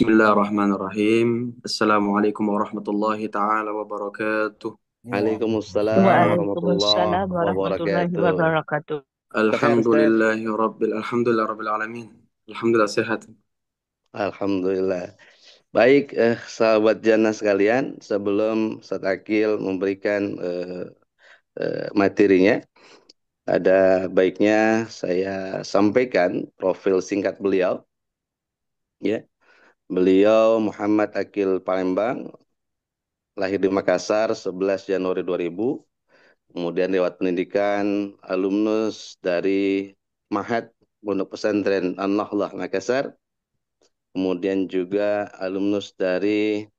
Bismillahirrahmanirrahim. Assalamualaikum warahmatullahi taala wabarakatuh. Waalaikumsalam warahmatullahi Waalaikumsalam warahmatullahi wabarakatuh. wabarakatuh. Sehat, Ustaz? Alhamdulillah rabbil alamin. Alhamdulillah sehat. Alhamdulillah. Baik, sahabat Jannah sekalian, sebelum Ustaz Akil memberikan materinya, ada baiknya saya sampaikan profil singkat beliau. Ya, beliau Muhammad Akil Palembang, lahir di Makassar 11 Januari 2000. Kemudian lewat pendidikan alumnus dari Mahat Pondok Pesantren An-Nahlah Makassar. Kemudian juga alumnus dari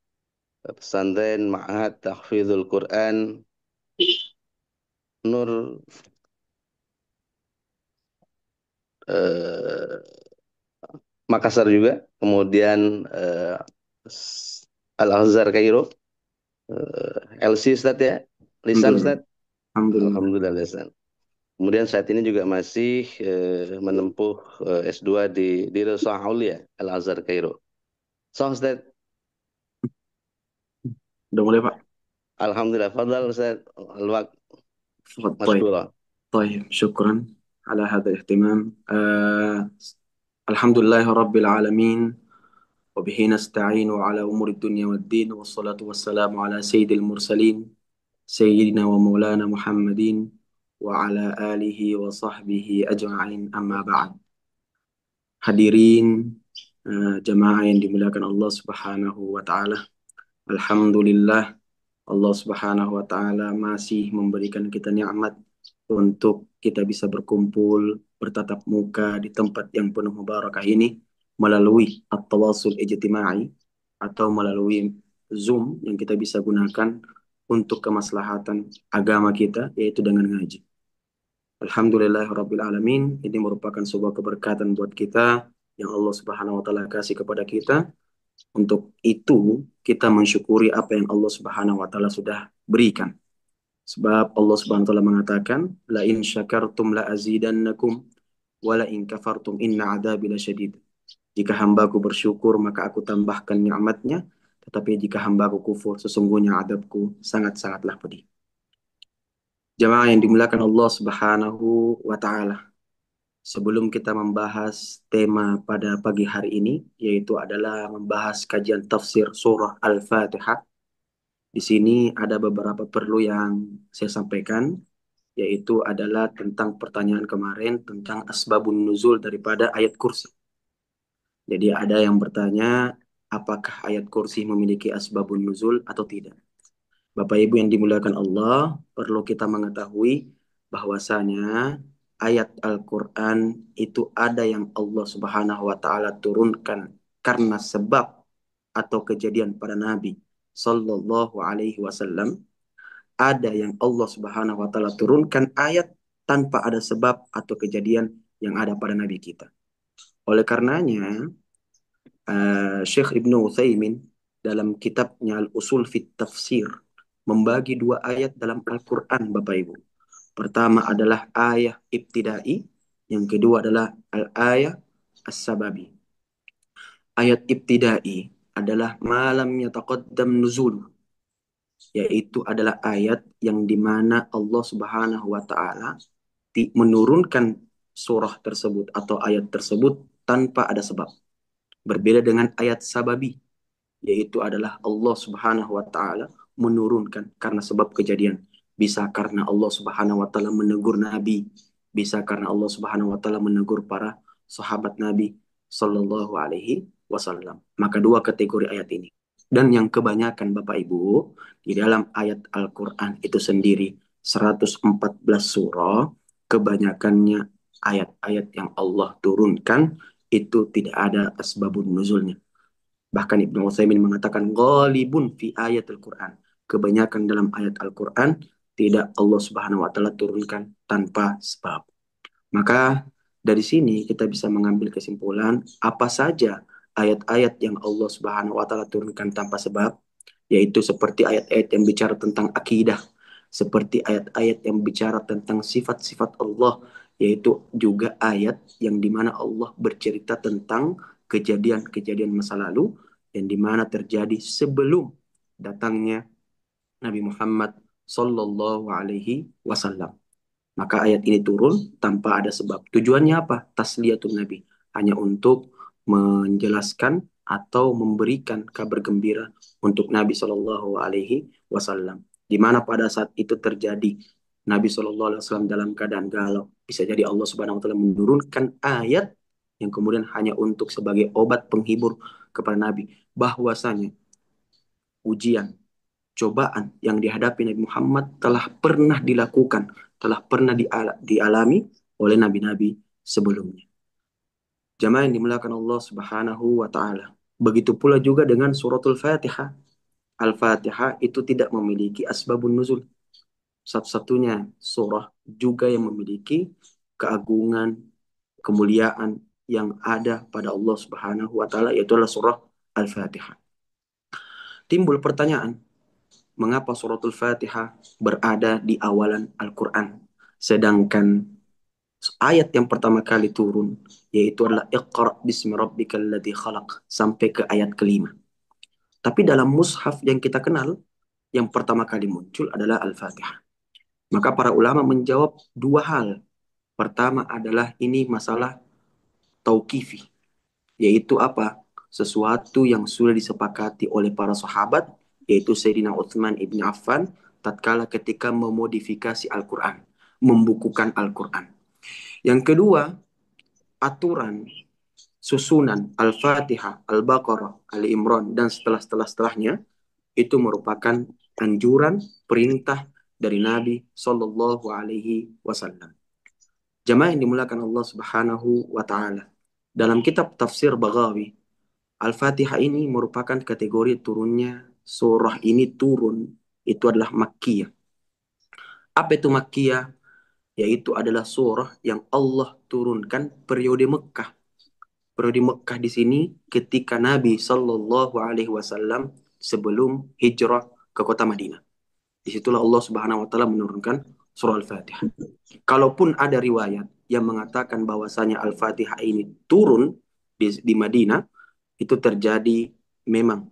pesantren Ma'had Tahfidzul Quran Nur eh, Makassar juga. Kemudian Al-Azhar Kairo. LC Ustaz ya. Lisan Alhamdulillah. Ustaz. Alhamdulillah. Alhamdulillah lisan. Kemudian saat ini juga masih menempuh S2 di Dirasa Aulia Al-Azhar Kairo. So Ustaz, Udah mulai, Pak? Alhamdulillah. Fadal Ustaz. Al-Waqt Baik. Mashkura. Baik. Syukran ala hadha ihtimam. Alhamdulillah rabbil alamin. وبه نستعين على أمور الدنيا والدين والصلاة والسلام على سيد المرسلين سيدنا ومولانا محمد وعلى آله وصحبه أجمعين أما بعد. Hadirin jamaah yang dimuliakan Allah Subhanahu wa taala. Alhamdulillah Allah Subhanahu wa taala masih memberikan kita nikmat untuk kita bisa berkumpul bertatap muka di tempat yang penuh mubarakah ini melalui at-tawasul ijtimai atau melalui Zoom yang kita bisa gunakan untuk kemaslahatan agama kita yaitu dengan ngaji. Alhamdulillahirabbil alamin. Ini merupakan sebuah keberkatan buat kita yang Allah Subhanahu wa taala kasih kepada kita. Untuk itu kita mensyukuri apa yang Allah Subhanahu wa taala sudah berikan. Sebab Allah Subhanahu wa taala mengatakan, "La in syakartum la azidannakum wa la in kafartum inna adzabi lasyadid." Jika hambaku bersyukur maka aku tambahkan nikmatnya, tetapi jika hambaku kufur sesungguhnya adabku sangat-sangatlah pedih. Jemaah yang dimuliakan Allah Subhanahu wa taala. Sebelum kita membahas tema pada pagi hari ini, yaitu adalah membahas kajian tafsir surah Al-Fatihah, di sini ada beberapa perlu yang saya sampaikan, yaitu adalah tentang pertanyaan kemarin tentang asbabun nuzul daripada ayat kursi. Jadi ada yang bertanya, apakah ayat kursi memiliki asbabun nuzul atau tidak? Bapak Ibu yang dimuliakan Allah, perlu kita mengetahui bahwasanya ayat Al-Quran itu ada yang Allah Subhanahu wa Ta'ala turunkan karena sebab atau kejadian pada Nabi Sallallahu Alaihi Wasallam. Ada yang Allah Subhanahu wa Ta'ala turunkan ayat tanpa ada sebab atau kejadian yang ada pada Nabi kita. Oleh karenanya, Syekh Ibnu Utsaimin dalam kitabnya Al-Usul Fit Tafsir membagi dua ayat dalam Al-Quran, Bapak Ibu. Pertama adalah ayat ibtidai, yang kedua adalah al-ayah as-sababi. Ayat ibtidai adalah malam yataqaddam nuzul, yaitu adalah ayat yang dimana Allah Subhanahu wa taala menurunkan surah tersebut atau ayat tersebut tanpa ada sebab. Berbeda dengan ayat sababi, yaitu adalah Allah Subhanahu wa taala menurunkan karena sebab kejadian. Bisa karena Allah Subhanahu wa taala menegur Nabi, bisa karena Allah Subhanahu wa taala menegur para sahabat Nabi sallallahu alaihi wasallam. Maka dua kategori ayat ini. Dan yang kebanyakan Bapak Ibu di dalam ayat Al-Qur'an itu sendiri 114 surah, kebanyakannya ayat-ayat yang Allah turunkan itu tidak ada asbabun nuzulnya. Bahkan Ibnu Utsaimin mengatakan ghalibun fi ayatul Quran. Kebanyakan dalam ayat Al-Quran tidak Allah Subhanahu wa taala turunkan tanpa sebab. Maka dari sini kita bisa mengambil kesimpulan apa saja ayat-ayat yang Allah Subhanahu wa taala turunkan tanpa sebab, yaitu seperti ayat-ayat yang bicara tentang akidah, seperti ayat-ayat yang bicara tentang sifat-sifat Allah, yaitu juga ayat yang dimana Allah bercerita tentang kejadian-kejadian masa lalu yang dimana terjadi sebelum datangnya Nabi Muhammad Sallallahu Alaihi Wasallam. Maka ayat ini turun tanpa ada sebab. Tujuannya apa? Tasliyatun Nabi. Hanya untuk menjelaskan atau memberikan kabar gembira untuk Nabi Shallallahu Alaihi Wasallam. Di mana pada saat itu terjadi Nabi Shallallahu Alaihi Wasallam dalam keadaan galau. Bisa jadi Allah Subhanahu Wa Taala menurunkan ayat yang kemudian hanya untuk sebagai obat penghibur kepada Nabi. Bahwasanya ujian cobaan yang dihadapi Nabi Muhammad telah pernah dilakukan, telah pernah dialami oleh nabi-nabi sebelumnya. Jamaah yang dimuliakan Allah Subhanahu wa taala. Begitu pula juga dengan suratul Fatihah. Al-Fatihah itu tidak memiliki asbabun nuzul. Satu-satunya surah juga yang memiliki keagungan, kemuliaan yang ada pada Allah Subhanahu wa taala, yaitu adalah surah Al-Fatihah. Timbul pertanyaan, mengapa suratul Fatihah berada di awalan Al-Quran? Sedangkan ayat yang pertama kali turun, yaitu adalah Iqra bismi rabbikal ladzi khalaq, sampai ke ayat kelima. Tapi dalam mushaf yang kita kenal, yang pertama kali muncul adalah Al-Fatihah. Maka para ulama menjawab dua hal. Pertama adalah ini masalah tauqifi, yaitu apa? Sesuatu yang sudah disepakati oleh para sahabat, yaitu Sayyidina Utsman ibn Affan, tatkala ketika memodifikasi Al-Quran, membukukan Al-Quran. Yang kedua, aturan susunan Al-Fatihah, Al-Baqarah, Ali Imran, dan setelahnya, itu merupakan anjuran, perintah dari Nabi Sallallahu Alaihi Wasallam. Jamaah yang dimuliakan Allah Subhanahu wa Ta'ala. Dalam kitab tafsir Baghawi, Al-Fatihah ini merupakan kategori turunnya surah ini turun. Itu adalah Makkiyah. Apa itu Makkiyah? Yaitu adalah surah yang Allah turunkan periode Mekah. Periode Mekah di sini ketika Nabi Sallallahu Alaihi Wasallam sebelum hijrah ke kota Madinah. Disitulah Allah Subhanahu Wa Taala menurunkan surah Al-Fatihah. Kalaupun ada riwayat yang mengatakan bahwasanya Al-Fatihah ini turun di Madinah, itu terjadi memang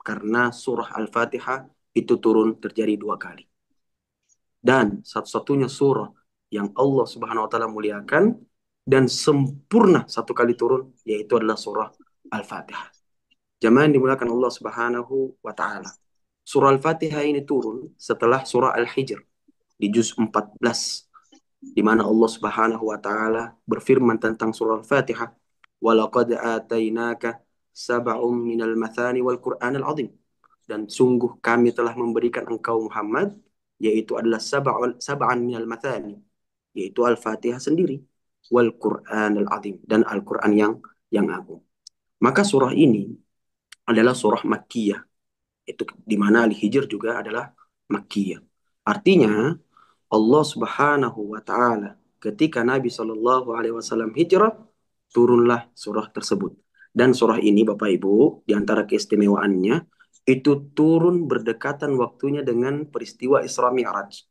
karena surah Al-Fatihah itu turun terjadi dua kali. Dan satu-satunya surah yang Allah Subhanahu wa taala muliakan dan sempurna satu kali turun yaitu adalah surah Al-Fatihah. Jamaah yang dimuliakan Allah Subhanahu wa taala. Surah Al-Fatihah ini turun setelah surah Al-Hijr di juz 14, di mana Allah Subhanahu wa taala berfirman tentang surah Al-Fatihah, "Walaqad atainaka sab'um minal mathani wal Qur'anil azim." Dan sungguh kami telah memberikan engkau Muhammad yaitu adalah sab'an minal mathani, yaitu Al-Fatihah sendiri, wal Qur'anil azim, dan Al-Qur'an yang agung. Maka surah ini adalah surah Makkiyah. Itu di mana Al-Hijr juga adalah Makkiyah. Artinya Allah Subhanahu wa taala ketika Nabi Shallallahu alaihi wasallam hijrah, turunlah surah tersebut. Dan surah ini Bapak Ibu, di antara keistimewaannya itu turun berdekatan waktunya dengan peristiwa Isra Mi'raj.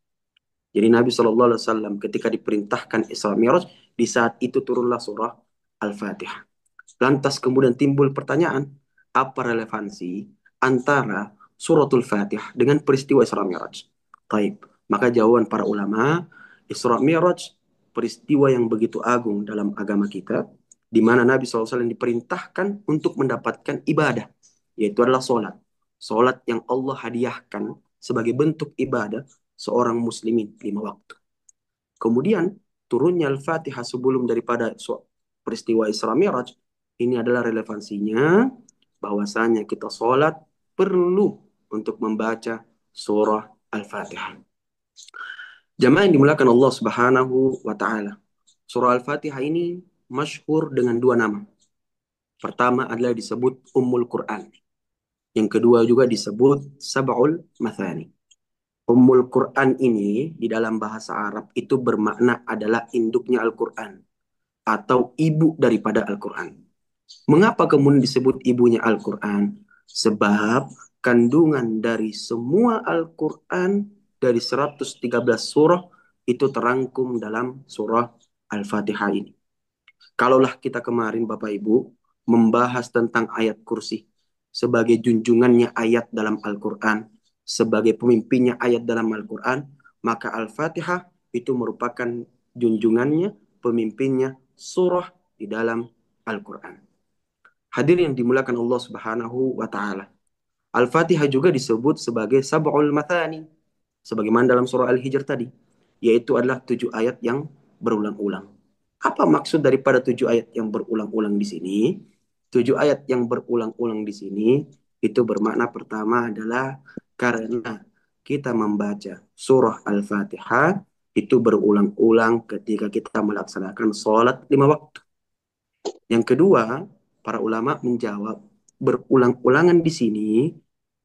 Jadi Nabi Shallallahu alaihi wasallam ketika diperintahkan Isra Mi'raj, di saat itu turunlah surah Al-Fatihah. Lantas kemudian timbul pertanyaan, apa relevansi antara suratul Fatihah dengan peristiwa Isra Mi'raj? Taib. Maka jawaban para ulama, Isra Mi'raj peristiwa yang begitu agung dalam agama kita, di mana Nabi SAW diperintahkan untuk mendapatkan ibadah, yaitu adalah sholat. Sholat yang Allah hadiahkan sebagai bentuk ibadah seorang muslimin 5 waktu. Kemudian turunnya Al-Fatihah sebelum daripada peristiwa Isra Mi'raj, ini adalah relevansinya bahwasanya kita sholat perlu untuk membaca surah Al-Fatihah. Jamaah yang dimuliakan Allah Subhanahu wa taala. Surah Al-Fatihah ini masyhur dengan dua nama. Pertama adalah disebut Ummul Quran. Yang kedua juga disebut Sab'ul Mathani. Ummul Quran ini di dalam bahasa Arab itu bermakna adalah induknya Al-Quran atau ibu daripada Al-Quran. Mengapa kemudian disebut ibunya Al-Quran? Sebab kandungan dari semua Al-Quran dari 113 surah itu terangkum dalam surah Al-Fatihah ini. Kalaulah kita kemarin Bapak Ibu membahas tentang ayat kursi sebagai junjungannya ayat dalam Al-Quran, sebagai pemimpinnya ayat dalam Al-Quran, maka Al-Fatihah itu merupakan junjungannya, pemimpinnya surah di dalam Al-Quran. Hadirin yang dimuliakan Allah Subhanahu wa taala. Al-Fatihah juga disebut sebagai Sab'ul Mathani, sebagaimana dalam surah Al-Hijr tadi, yaitu adalah 7 ayat yang berulang-ulang. Apa maksud daripada 7 ayat yang berulang-ulang di sini? 7 ayat yang berulang-ulang di sini itu bermakna pertama adalah karena kita membaca surah Al-Fatihah itu berulang-ulang ketika kita melaksanakan sholat 5 waktu. Yang kedua, para ulama menjawab berulang-ulangan di sini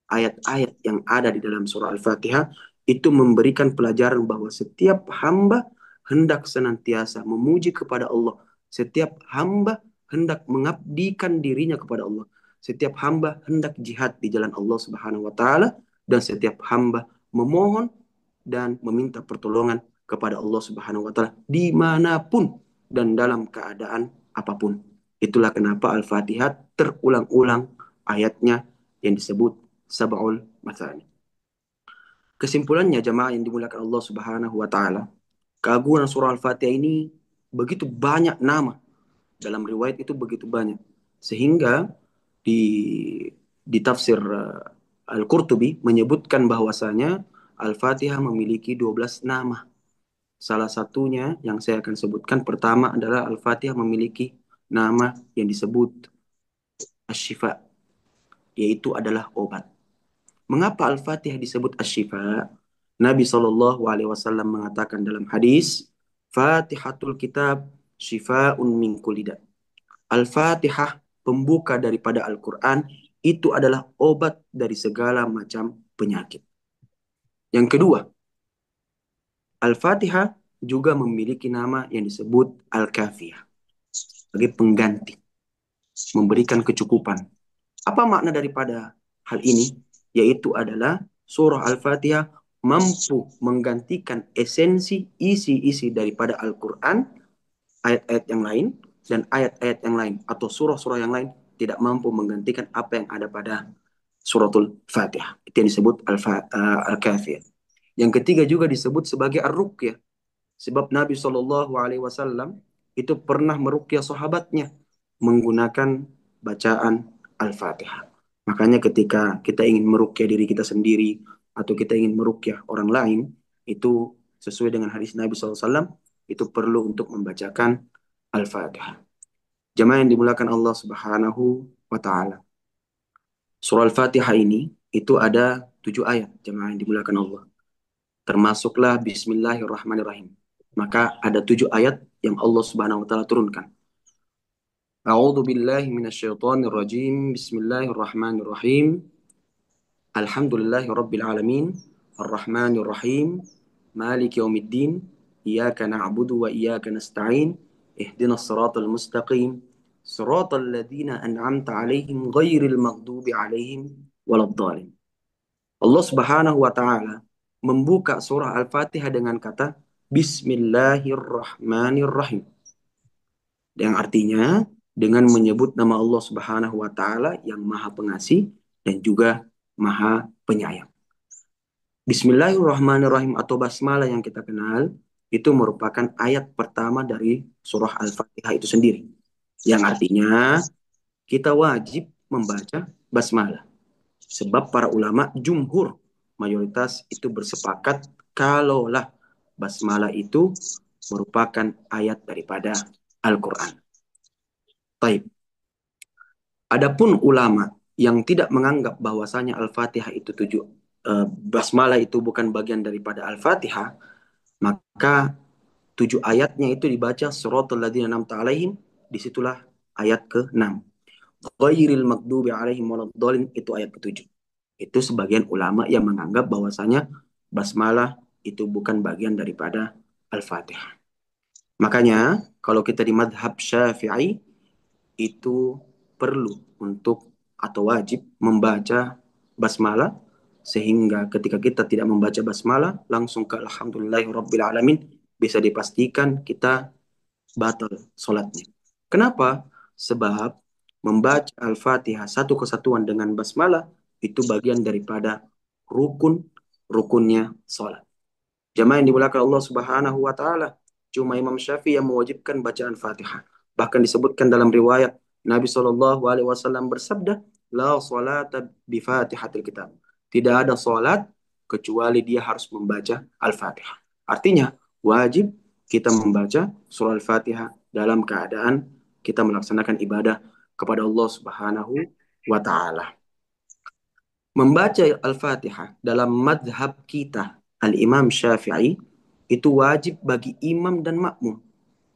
ayat-ayat yang ada di dalam surah Al-Fatihah itu memberikan pelajaran bahwa setiap hamba hendak senantiasa memuji kepada Allah. Setiap hamba hendak mengabdikan dirinya kepada Allah. Setiap hamba hendak jihad di jalan Allah Subhanahu wa taala dan setiap hamba memohon dan meminta pertolongan kepada Allah Subhanahu wa taala dimanapun dan dalam keadaan apapun. Itulah kenapa Al-Fatihah terulang-ulang ayatnya yang disebut Sab'ul Mathani. Kesimpulannya jamaah yang dimuliakan Allah Subhanahu wa taala, keagungan surah Al-Fatihah ini begitu banyak nama. Dalam riwayat itu begitu banyak. Sehingga di tafsir Al-Qurtubi menyebutkan bahwasanya Al-Fatihah memiliki 12 nama. Salah satunya yang saya akan sebutkan pertama adalah Al-Fatihah memiliki nama yang disebut Asy-Syifa, yaitu adalah obat. Mengapa Al-Fatihah disebut Asy-Syifa? Nabi SAW mengatakan dalam hadis, Fatihatul Kitab Syifa'un min kulli da'. Al-Fatihah, pembuka daripada Al-Quran, itu adalah obat dari segala macam penyakit. Yang kedua, Al-Fatihah juga memiliki nama yang disebut Al-Kafiyah, sebagai pengganti, memberikan kecukupan. Apa makna daripada hal ini? Yaitu adalah surah Al-Fatihah mampu menggantikan esensi isi-isi daripada Al-Quran, ayat-ayat yang lain, dan ayat-ayat yang lain, atau surah-surah yang lain tidak mampu menggantikan apa yang ada pada suratul Fatihah. Itu yang disebut Al-Kafiyah. Yang ketiga juga disebut sebagai Ar-Ruqyah. Sebab Nabi SAW itu pernah meruqyah sahabatnya menggunakan bacaan Al-Fatihah. Makanya ketika kita ingin meruqyah diri kita sendiri atau kita ingin meruqyah orang lain, itu sesuai dengan hadis Nabi SAW, itu perlu untuk membacakan Al-Fatihah. Jemaah yang dimulakan Allah Subhanahu wa taala. Surah Al-Fatihah ini itu ada 7 ayat, jemaah yang dimulakan Allah. Termasuklah Bismillahirrahmanirrahim. Maka ada 7 ayat yang Allah Subhanahu wa taala turunkan. A'udzu billahi minasyaitonir rajim. Bismillahirrahmanirrahim. Alhamdulillahi rabbil alamin. Arrahmanir rahim. Maliki yaumiddin. Iyyaka na'budu wa iyyaka nasta'in. Ihdinas siratal mustaqim. Siratal ladzina an'amta 'alaihim ghairil maghdubi 'alaihim waladdallin. Allah Subhanahu wa taala membuka surah Al-Fatihah dengan kata Bismillahirrahmanirrahim. Yang artinya dengan menyebut nama Allah Subhanahu wa taala yang Maha Pengasih dan juga Maha Penyayang. Bismillahirrahmanirrahim atau basmalah yang kita kenal itu merupakan ayat pertama dari surah Al-Fatihah itu sendiri. Yang artinya kita wajib membaca basmalah. Sebab para ulama jumhur mayoritas itu bersepakat kalaulah basmalah itu merupakan ayat daripada Al-Quran. Taib. Adapun ulama yang tidak menganggap bahwasanya Al-Fatihah itu basmalah itu bukan bagian daripada Al-Fatihah, maka 7 ayatnya itu dibaca suratul ladzina an'amta 'alaihim, disitulah ayat ke-6. Ghairil maghdubi 'alaihim waladdallin, itu ayat ke-7. Itu sebagian ulama yang menganggap bahwasanya basmalah itu bukan bagian daripada Al-Fatihah. Makanya kalau kita di madhab Syafi'i itu perlu untuk atau wajib membaca basmalah, sehingga ketika kita tidak membaca basmalah langsung ke Alhamdulillahirrabbilalamin, bisa dipastikan kita batal sholatnya. Kenapa? Sebab membaca Al-Fatihah satu kesatuan dengan basmalah itu bagian daripada rukunnya sholat. Jamaah yang dimulakan Allah Subhanahu wa taala, cuma Imam Syafi'i yang mewajibkan bacaan Fatihah. Bahkan disebutkan dalam riwayat Nabi Shallallahu alaihi wasallam bersabda, "La salata bi Fatihatil Kitab." Tidak ada salat kecuali dia harus membaca Al-Fatihah. Artinya, wajib kita membaca surah Al-Fatihah dalam keadaan kita melaksanakan ibadah kepada Allah Subhanahu wa taala. Membaca Al-Fatihah dalam madhab kita, Al-Imam Syafi'i, itu wajib bagi imam dan makmum.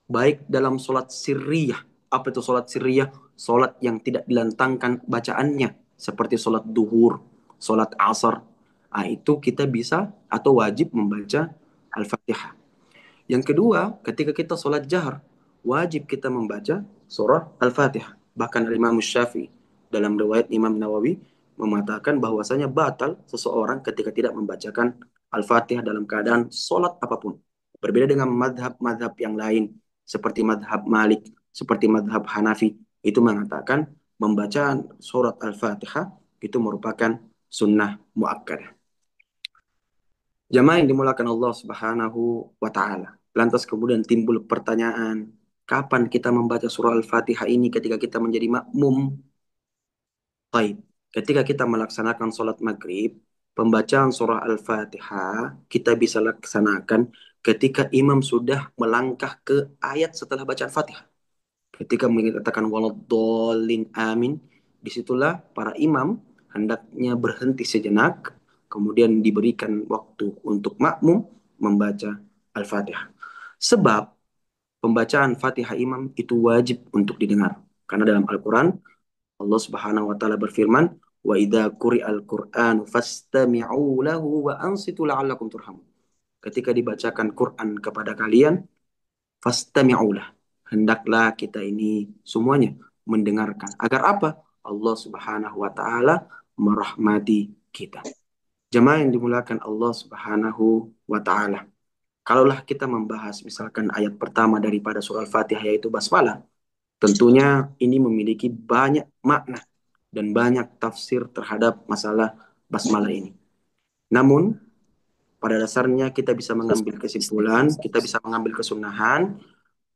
Baik dalam sholat sirriyah. Apa itu sholat sirriyah? Sholat yang tidak dilantangkan bacaannya. Seperti sholat duhur, sholat asar. Ah, itu kita bisa atau wajib membaca Al-Fatihah. Yang kedua, ketika kita sholat jahar, wajib kita membaca surah Al-Fatihah. Bahkan Imam Syafi'i dalam riwayat Imam Nawawi mengatakan bahwasanya batal seseorang ketika tidak membacakan Al-Fatihah dalam keadaan sholat apapun. Berbeda dengan madhab-madhab yang lain, seperti madhab Malik, seperti madhab Hanafi, itu mengatakan membaca surat Al-Fatihah itu merupakan sunnah muakkadah. Jamaah yang dimulakan Allah Subhanahu wa taala. Lantas kemudian timbul pertanyaan, kapan kita membaca surah Al-Fatihah ini ketika kita menjadi makmum? Baik, ketika kita melaksanakan sholat maghrib, pembacaan surah Al-Fatihah kita bisa laksanakan ketika imam sudah melangkah ke ayat setelah bacaan Fatihah. Ketika mengatakan waladhdallin amin, disitulah para imam hendaknya berhenti sejenak, kemudian diberikan waktu untuk makmum membaca Al-Fatihah. Sebab pembacaan Fatihah imam itu wajib untuk didengar. Karena dalam Al-Quran, Allah Subhanahu wa Ta'ala berfirman, "Wa idza quri'al Qur'an fastami'u lahu wa ansitu la'allakum turhamun." Ketika dibacakan Quran kepada kalian, fastami'ulah. Hendaklah kita ini semuanya mendengarkan. Agar apa? Allah Subhanahu wa taala merahmati kita. Jemaah yang dimulakan Allah Subhanahu wa taala. Kalaulah kita membahas misalkan ayat pertama daripada surah Al-Fatihah yaitu basmalah, tentunya ini memiliki banyak makna dan banyak tafsir terhadap masalah basmalah ini. Namun pada dasarnya kita bisa mengambil kesimpulan, kita bisa mengambil kesunahan.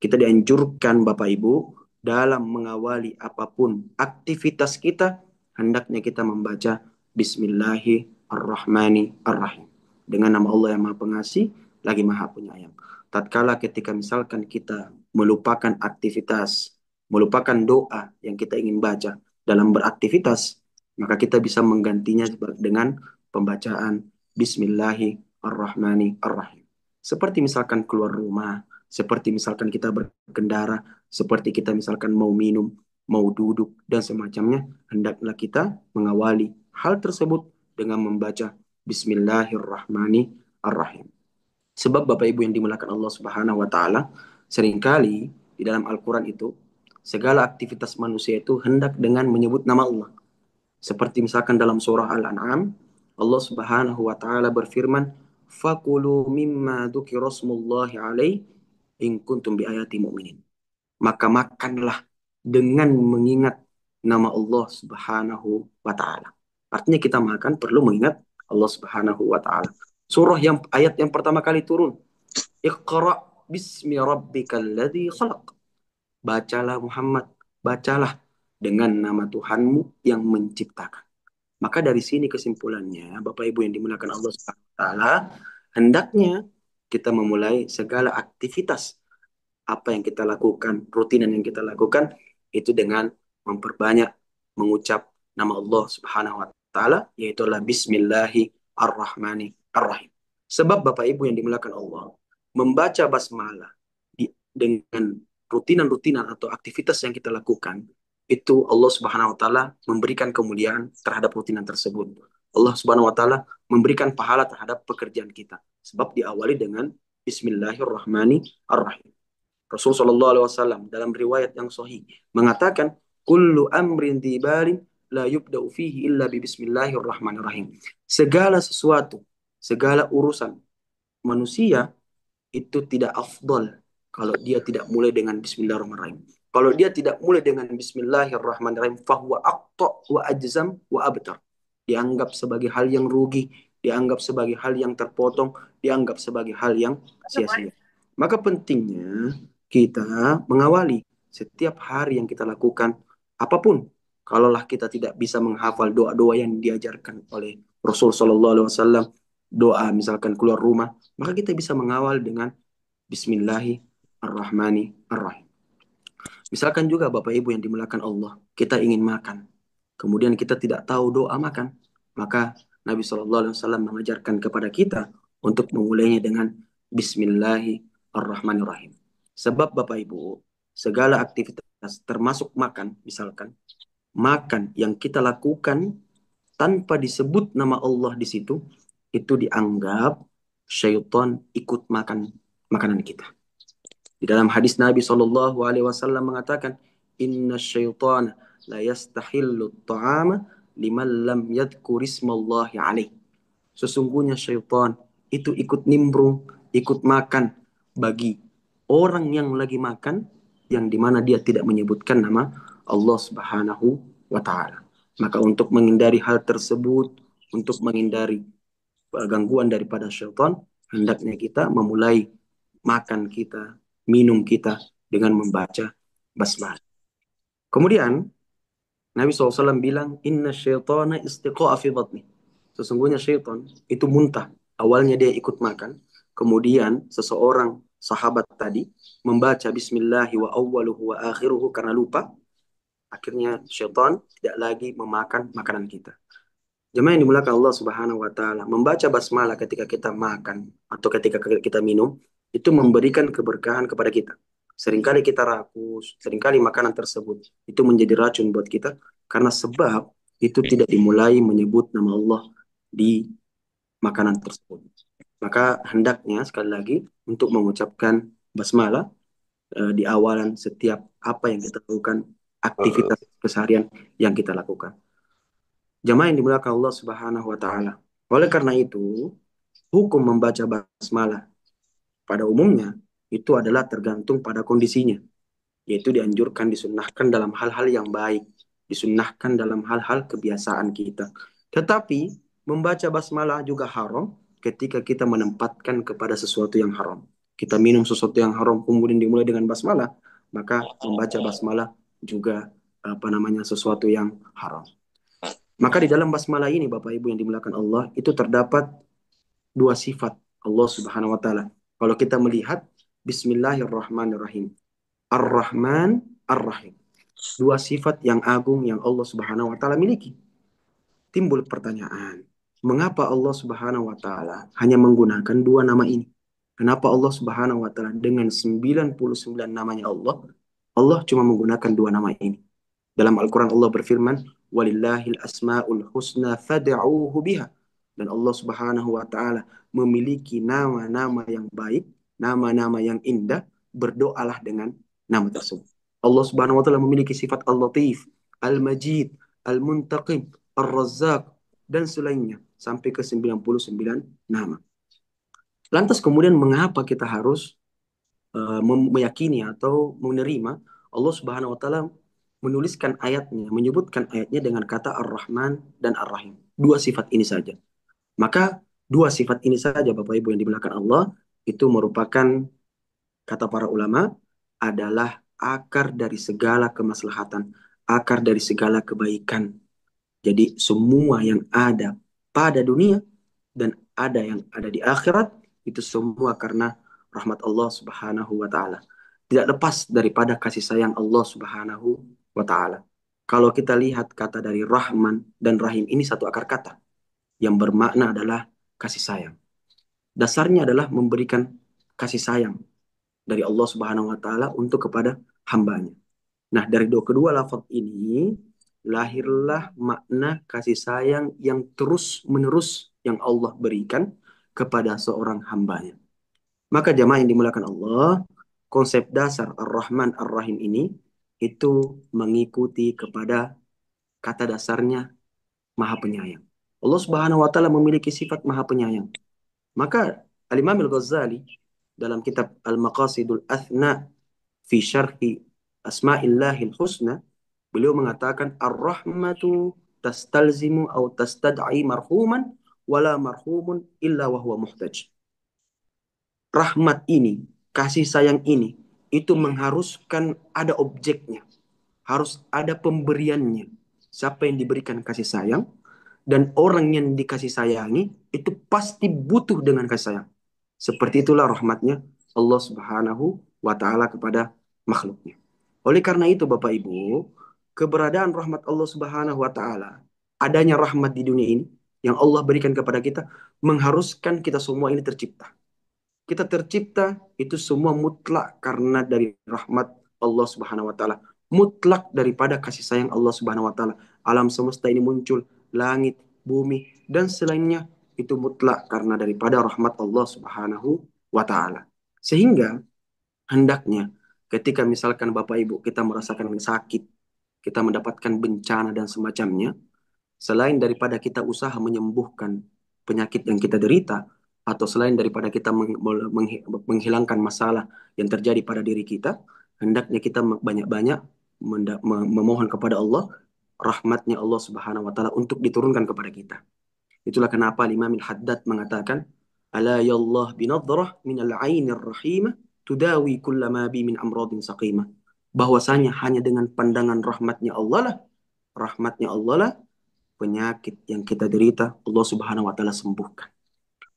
Kita dianjurkan Bapak Ibu dalam mengawali apapun aktivitas kita, hendaknya kita membaca Bismillahirrahmanirrahim. Dengan nama Allah yang Maha Pengasih, lagi Maha Penyayang. Tatkala ketika misalkan kita melupakan aktivitas, melupakan doa yang kita ingin baca dalam beraktivitas, maka kita bisa menggantinya dengan pembacaan Bismillahirrahmanirrahim. Seperti misalkan keluar rumah, seperti misalkan kita berkendara, seperti kita misalkan mau minum, mau duduk, dan semacamnya, hendaklah kita mengawali hal tersebut dengan membaca Bismillahirrahmanirrahim. Sebab Bapak Ibu yang dimuliakan Allah Subhanahu wa taala, seringkali di dalam Al-Qur'an itu segala aktivitas manusia itu hendak dengan menyebut nama Allah. Seperti misalkan dalam surah Al-An'am, Allah Subhanahu wa taala berfirman, "Fakulu mimma dzukira smullahi alaihi in kuntum bi ayati mu'minin." Maka makanlah dengan mengingat nama Allah Subhanahu wa taala. Artinya kita makan perlu mengingat Allah Subhanahu wa taala. Surah yang ayat yang pertama kali turun, Iqra bismi rabbikal ladzi khalaq. Bacalah Muhammad, bacalah dengan nama Tuhanmu yang menciptakan. Maka dari sini kesimpulannya, Bapak Ibu yang dimuliakan Allah Subhanahu wa taala, hendaknya kita memulai segala aktivitas apa yang kita lakukan, rutinan yang kita lakukan itu dengan memperbanyak mengucap nama Allah Subhanahu wa taala yaitu Bismillahirrahmanirrahim. Sebab Bapak Ibu yang dimuliakan Allah, membaca basmalah dengan rutinan-rutinan atau aktivitas yang kita lakukan itu Allah Subhanahu wa taala memberikan kemuliaan terhadap rutinan tersebut. Allah Subhanahu wa taala memberikan pahala terhadap pekerjaan kita sebab diawali dengan Bismillahirrahmanirrahim. Rasul Shallallahu Alaihi Wasallam dalam riwayat yang sahih mengatakan, "Kullu amrin dibalin la yubda'u fihi illa bi Bismillahirrahmanirrahim." Segala sesuatu, segala urusan manusia itu tidak afdol kalau dia tidak mulai dengan Bismillahirrahmanirrahim. Kalau dia tidak mulai dengan Bismillahirrahmanirrahim, fahuwa aqta wa ajzam wa abtar. Dianggap sebagai hal yang rugi, dianggap sebagai hal yang terpotong, dianggap sebagai hal yang sia-sia. Maka pentingnya kita mengawali setiap hari yang kita lakukan, apapun. Kalaulah kita tidak bisa menghafal doa-doa yang diajarkan oleh Rasul Shallallahu Alaihi Wasallam, doa misalkan keluar rumah, maka kita bisa mengawal dengan Bismillahirrahmanirrahim. Misalkan juga Bapak Ibu yang dimuliakan Allah, kita ingin makan, kemudian kita tidak tahu doa makan, maka Nabi SAW mengajarkan kepada kita untuk memulainya dengan Bismillahirrahmanirrahim. Sebab Bapak Ibu, segala aktivitas termasuk makan, misalkan makan yang kita lakukan tanpa disebut nama Allah di situ, itu dianggap syaitan ikut makan makanan kita. Di dalam hadis Nabi Shallallahu Alaihi Wasallam mengatakan, Inna syaitan la yastahillu ta'ama liman lam yadkurismallahi alaih. Sesungguhnya syaitan itu ikut nimbrung, ikut makan bagi orang yang lagi makan, yang dimana dia tidak menyebutkan nama Allah Subhanahu wa Ta'ala. Maka untuk menghindari hal tersebut, untuk menghindari gangguan daripada syaitan, hendaknya kita memulai makan kita, minum kita dengan membaca basmalah. Kemudian Nabi SAW bilang, Inna syaitana istiqa'a fi batni. Sesungguhnya syaitan itu muntah. Awalnya dia ikut makan. Kemudian seseorang sahabat tadi membaca Bismillahi wa awwaluhu wa akhiruhu karena lupa. Akhirnya syaitan tidak lagi memakan makanan kita. Jemaah yang dimulakan Allah Subhanahu wa taala, membaca basmalah ketika kita makan atau ketika kita minum itu memberikan keberkahan kepada kita. Seringkali kita rakus, seringkali makanan tersebut itu menjadi racun buat kita karena sebab itu tidak dimulai menyebut nama Allah di makanan tersebut. Maka hendaknya sekali lagi untuk mengucapkan basmalah di awalan setiap apa yang kita lakukan, aktivitas keseharian yang kita lakukan. Jamaah yang dimuliakan Allah Subhanahu wa taala. Oleh karena itu, hukum membaca basmalah pada umumnya itu adalah tergantung pada kondisinya, yaitu dianjurkan, disunnahkan dalam hal-hal yang baik, disunnahkan dalam hal-hal kebiasaan kita. Tetapi membaca basmalah juga haram ketika kita menempatkan kepada sesuatu yang haram. Kita minum sesuatu yang haram kemudian dimulai dengan basmalah, maka membaca basmalah juga sesuatu yang haram. Maka di dalam basmalah ini Bapak Ibu yang dimuliakan Allah itu terdapat dua sifat Allah Subhanahu wa taala. Kalau kita melihat Bismillahirrahmanirrahim. Ar-Rahman Ar-Rahim. Dua sifat yang agung yang Allah Subhanahu wa taala miliki. Timbul pertanyaan, mengapa Allah Subhanahu wa taala hanya menggunakan dua nama ini? Kenapa Allah Subhanahu wa taala dengan 99 namanya Allah, Allah cuma menggunakan dua nama ini? Dalam Al-Quran Allah berfirman, Walillahil asma'ul husna fad'uuhu biha. Dan Allah Subhanahu wa taala memiliki nama-nama yang baik, nama-nama yang indah, berdoalah dengan nama tersebut. Allah Subhanahu wa taala memiliki sifat Al-Latif, Al-Majid, Al-Muntaqim, Ar-Razzaq dan selainnya sampai ke 99 nama. Lantas kemudian mengapa kita harus meyakini atau menerima Allah Subhanahu wa taala menuliskan ayatnya, menyebutkan ayatnya dengan kata Ar-Rahman dan Ar-Rahim. Dua sifat ini saja. Maka dua sifat ini saja Bapak Ibu yang dimuliakan Allah itu merupakan kata para ulama adalah akar dari segala kemaslahatan, akar dari segala kebaikan. Jadi semua yang ada pada dunia dan ada yang ada di akhirat itu semua karena rahmat Allah Subhanahu wa taala. Tidak lepas daripada kasih sayang Allah Subhanahu wa taala. Kalau kita lihat kata dari Rahman dan Rahim ini satu akar kata yang bermakna adalah kasih sayang. Dasarnya adalah memberikan kasih sayang dari Allah Subhanahu wa taala untuk kepada hambanya. Nah, dari kedua lafaz ini lahirlah makna kasih sayang yang terus-menerus yang Allah berikan kepada seorang hambanya. Maka jamaah yang dimuliakan Allah, konsep dasar Ar-Rahman Ar-Rahim ini itu mengikuti kepada kata dasarnya Maha Penyayang. Allah Subhanahu wa taala memiliki sifat Maha Penyayang. Maka Al-Imam Al-Ghazali dalam kitab Al-Maqasidul Athna fi Syarhi asma'illahil husna, beliau mengatakan ar-rahmatu tastalzimu atau tastad'i marhuman wala marhumun illa wa huwa muhtaj. Rahmat ini, kasih sayang ini, itu mengharuskan ada objeknya. Harus ada pemberiannya. Siapa yang diberikan kasih sayang, dan orang yang dikasih sayangi, itu pasti butuh dengan kasih sayang. Seperti itulah rahmatnya Allah Subhanahu wa Ta'ala kepada makhluknya. Oleh karena itu, Bapak Ibu, keberadaan rahmat Allah Subhanahu wa Ta'ala, adanya rahmat di dunia ini yang Allah berikan kepada kita, mengharuskan kita semua ini tercipta. Kita tercipta itu semua mutlak karena dari rahmat Allah Subhanahu wa taala. Mutlak daripada kasih sayang Allah Subhanahu wa taala. Alam semesta ini muncul, langit, bumi dan selainnya itu mutlak karena daripada rahmat Allah Subhanahu wa taala. Sehingga hendaknya ketika misalkan Bapak Ibu kita merasakan sakit, kita mendapatkan bencana dan semacamnya, selain daripada kita usaha menyembuhkan penyakit yang kita derita, atau selain daripada kita menghilangkan masalah yang terjadi pada diri kita, hendaknya kita banyak-banyak memohon kepada Allah, rahmatnya Allah Subhanahu wa taala untuk diturunkan kepada kita. Itulah kenapa Imam Al-Haddad mengatakan, ala yallah binadrah minal ainir rahimah tudawi kullama bi min amradin saqimah. Bahwasanya hanya dengan pandangan rahmatnya Allah lah penyakit yang kita derita Allah Subhanahu wa taala sembuhkan.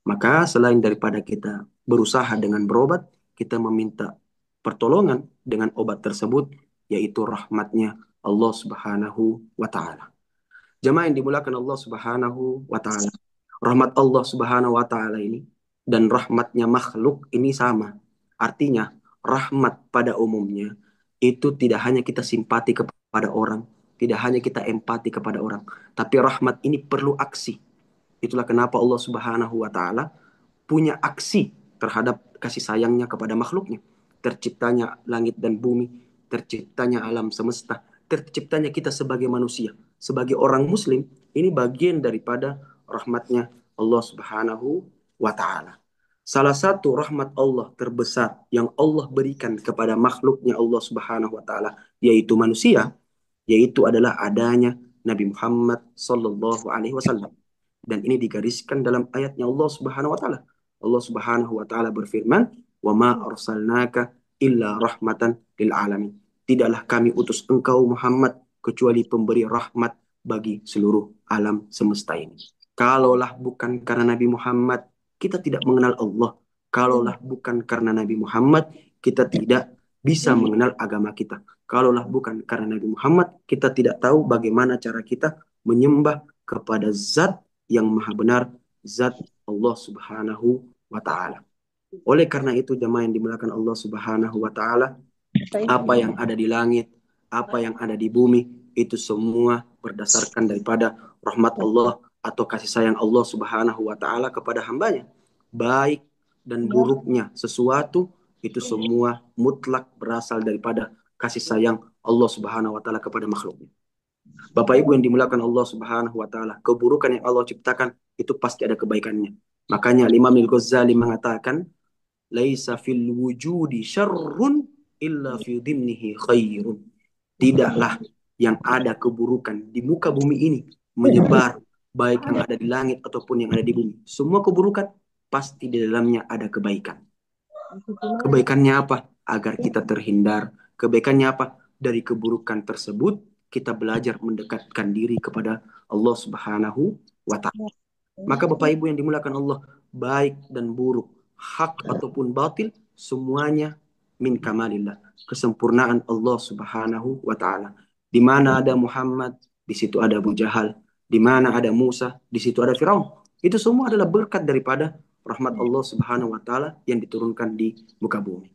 Maka selain daripada kita berusaha dengan berobat, kita meminta pertolongan dengan obat tersebut, yaitu rahmatnya Allah Subhanahu wa taala. Jemaah yang dimulakan Allah Subhanahu wa taala. Rahmat Allah Subhanahu wa taala ini dan rahmatnya makhluk ini sama. Artinya, rahmat pada umumnya itu tidak hanya kita simpati kepada orang, tidak hanya kita empati kepada orang, tapi rahmat ini perlu aksi. Itulah kenapa Allah Subhanahu wa taala punya aksi terhadap kasih sayangnya kepada makhluknya. Terciptanya langit dan bumi, terciptanya alam semesta, terciptanya kita sebagai manusia, sebagai orang muslim, ini bagian daripada rahmatnya Allah Subhanahu wa ta'ala. Salah satu rahmat Allah terbesar yang Allah berikan kepada makhluknya Allah Subhanahu wa ta'ala, yaitu manusia, yaitu adalah adanya Nabi Muhammad sallallahu alaihi wasallam. Dan ini digariskan dalam ayatnya Allah Subhanahu wa taala. Allah Subhanahu wa taala berfirman, "Wa ma arsalnaka illa rahmatan lil alamin." Tidaklah kami utus engkau Muhammad kecuali pemberi rahmat bagi seluruh alam semesta ini. Kalaulah bukan karena Nabi Muhammad, kita tidak mengenal Allah. Kalaulah bukan karena Nabi Muhammad, kita tidak bisa mengenal agama kita. Kalaulah bukan karena Nabi Muhammad, kita tidak tahu bagaimana cara kita menyembah kepada zat yang maha benar, zat Allah Subhanahu wa ta'ala. Oleh karena itu, jemaah yang dimuliakan Allah Subhanahu wa ta'ala, apa yang ada di langit, apa yang ada di bumi, itu semua berdasarkan daripada rahmat Allah atau kasih sayang Allah Subhanahu wa ta'ala kepada hambanya. Baik dan buruknya sesuatu, itu semua mutlak berasal daripada kasih sayang Allah Subhanahu wa ta'ala kepada makhluknya. Bapak Ibu yang dimuliakan Allah Subhanahu wa taala, keburukan yang Allah ciptakan itu pasti ada kebaikannya. Makanya Imam Al-Ghazali mengatakan, "Laisa fil wujudi syarrun illa fi dhimnihi khairun." Tidaklah yang ada keburukan di muka bumi ini menyebar, baik yang ada di langit ataupun yang ada di bumi. Semua keburukan pasti di dalamnya ada kebaikan. Kebaikannya apa? Agar kita terhindar. Kebaikannya apa? Dari keburukan tersebut kita belajar mendekatkan diri kepada Allah Subhanahu wa ta'ala. Maka Bapak Ibu yang dimuliakan Allah, baik dan buruk, hak ataupun batil, semuanya min kamalillah, kesempurnaan Allah Subhanahu wa ta'ala. Di mana ada Muhammad, di situ ada Abu Jahal. Di mana ada Musa, di situ ada Firaun. Itu semua adalah berkat daripada rahmat Allah Subhanahu wa ta'ala yang diturunkan di muka bumi.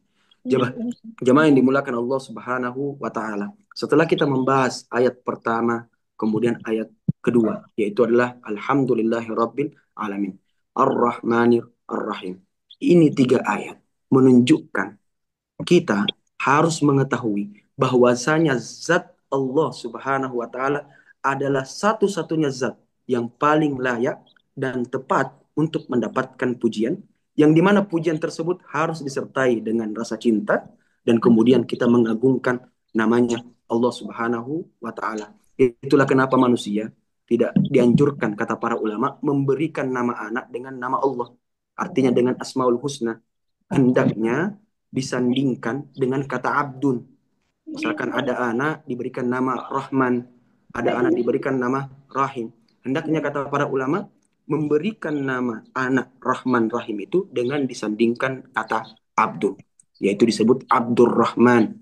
Jemaah yang dimulakan Allah Subhanahu wa ta'ala. Setelah kita membahas ayat pertama, kemudian ayat kedua, yaitu adalah Alhamdulillahirabbil alamin, Ar-Rahmanir Ar-Rahim. Ini tiga ayat menunjukkan kita harus mengetahui bahwasanya zat Allah Subhanahu wa taala adalah satu-satunya zat yang paling layak dan tepat untuk mendapatkan pujian, yang dimana pujian tersebut harus disertai dengan rasa cinta, dan kemudian kita mengagungkan namanya Allah Subhanahu wa taala. Itulah kenapa manusia tidak dianjurkan, kata para ulama, memberikan nama anak dengan nama Allah. Artinya dengan Asmaul Husna. Hendaknya disandingkan dengan kata Abdun. Misalkan ada anak diberikan nama Rahman, ada anak diberikan nama Rahim. Hendaknya kata para ulama memberikan nama anak Rahman Rahim itu dengan disandingkan kata Abdul, yaitu disebut Abdul Rahman,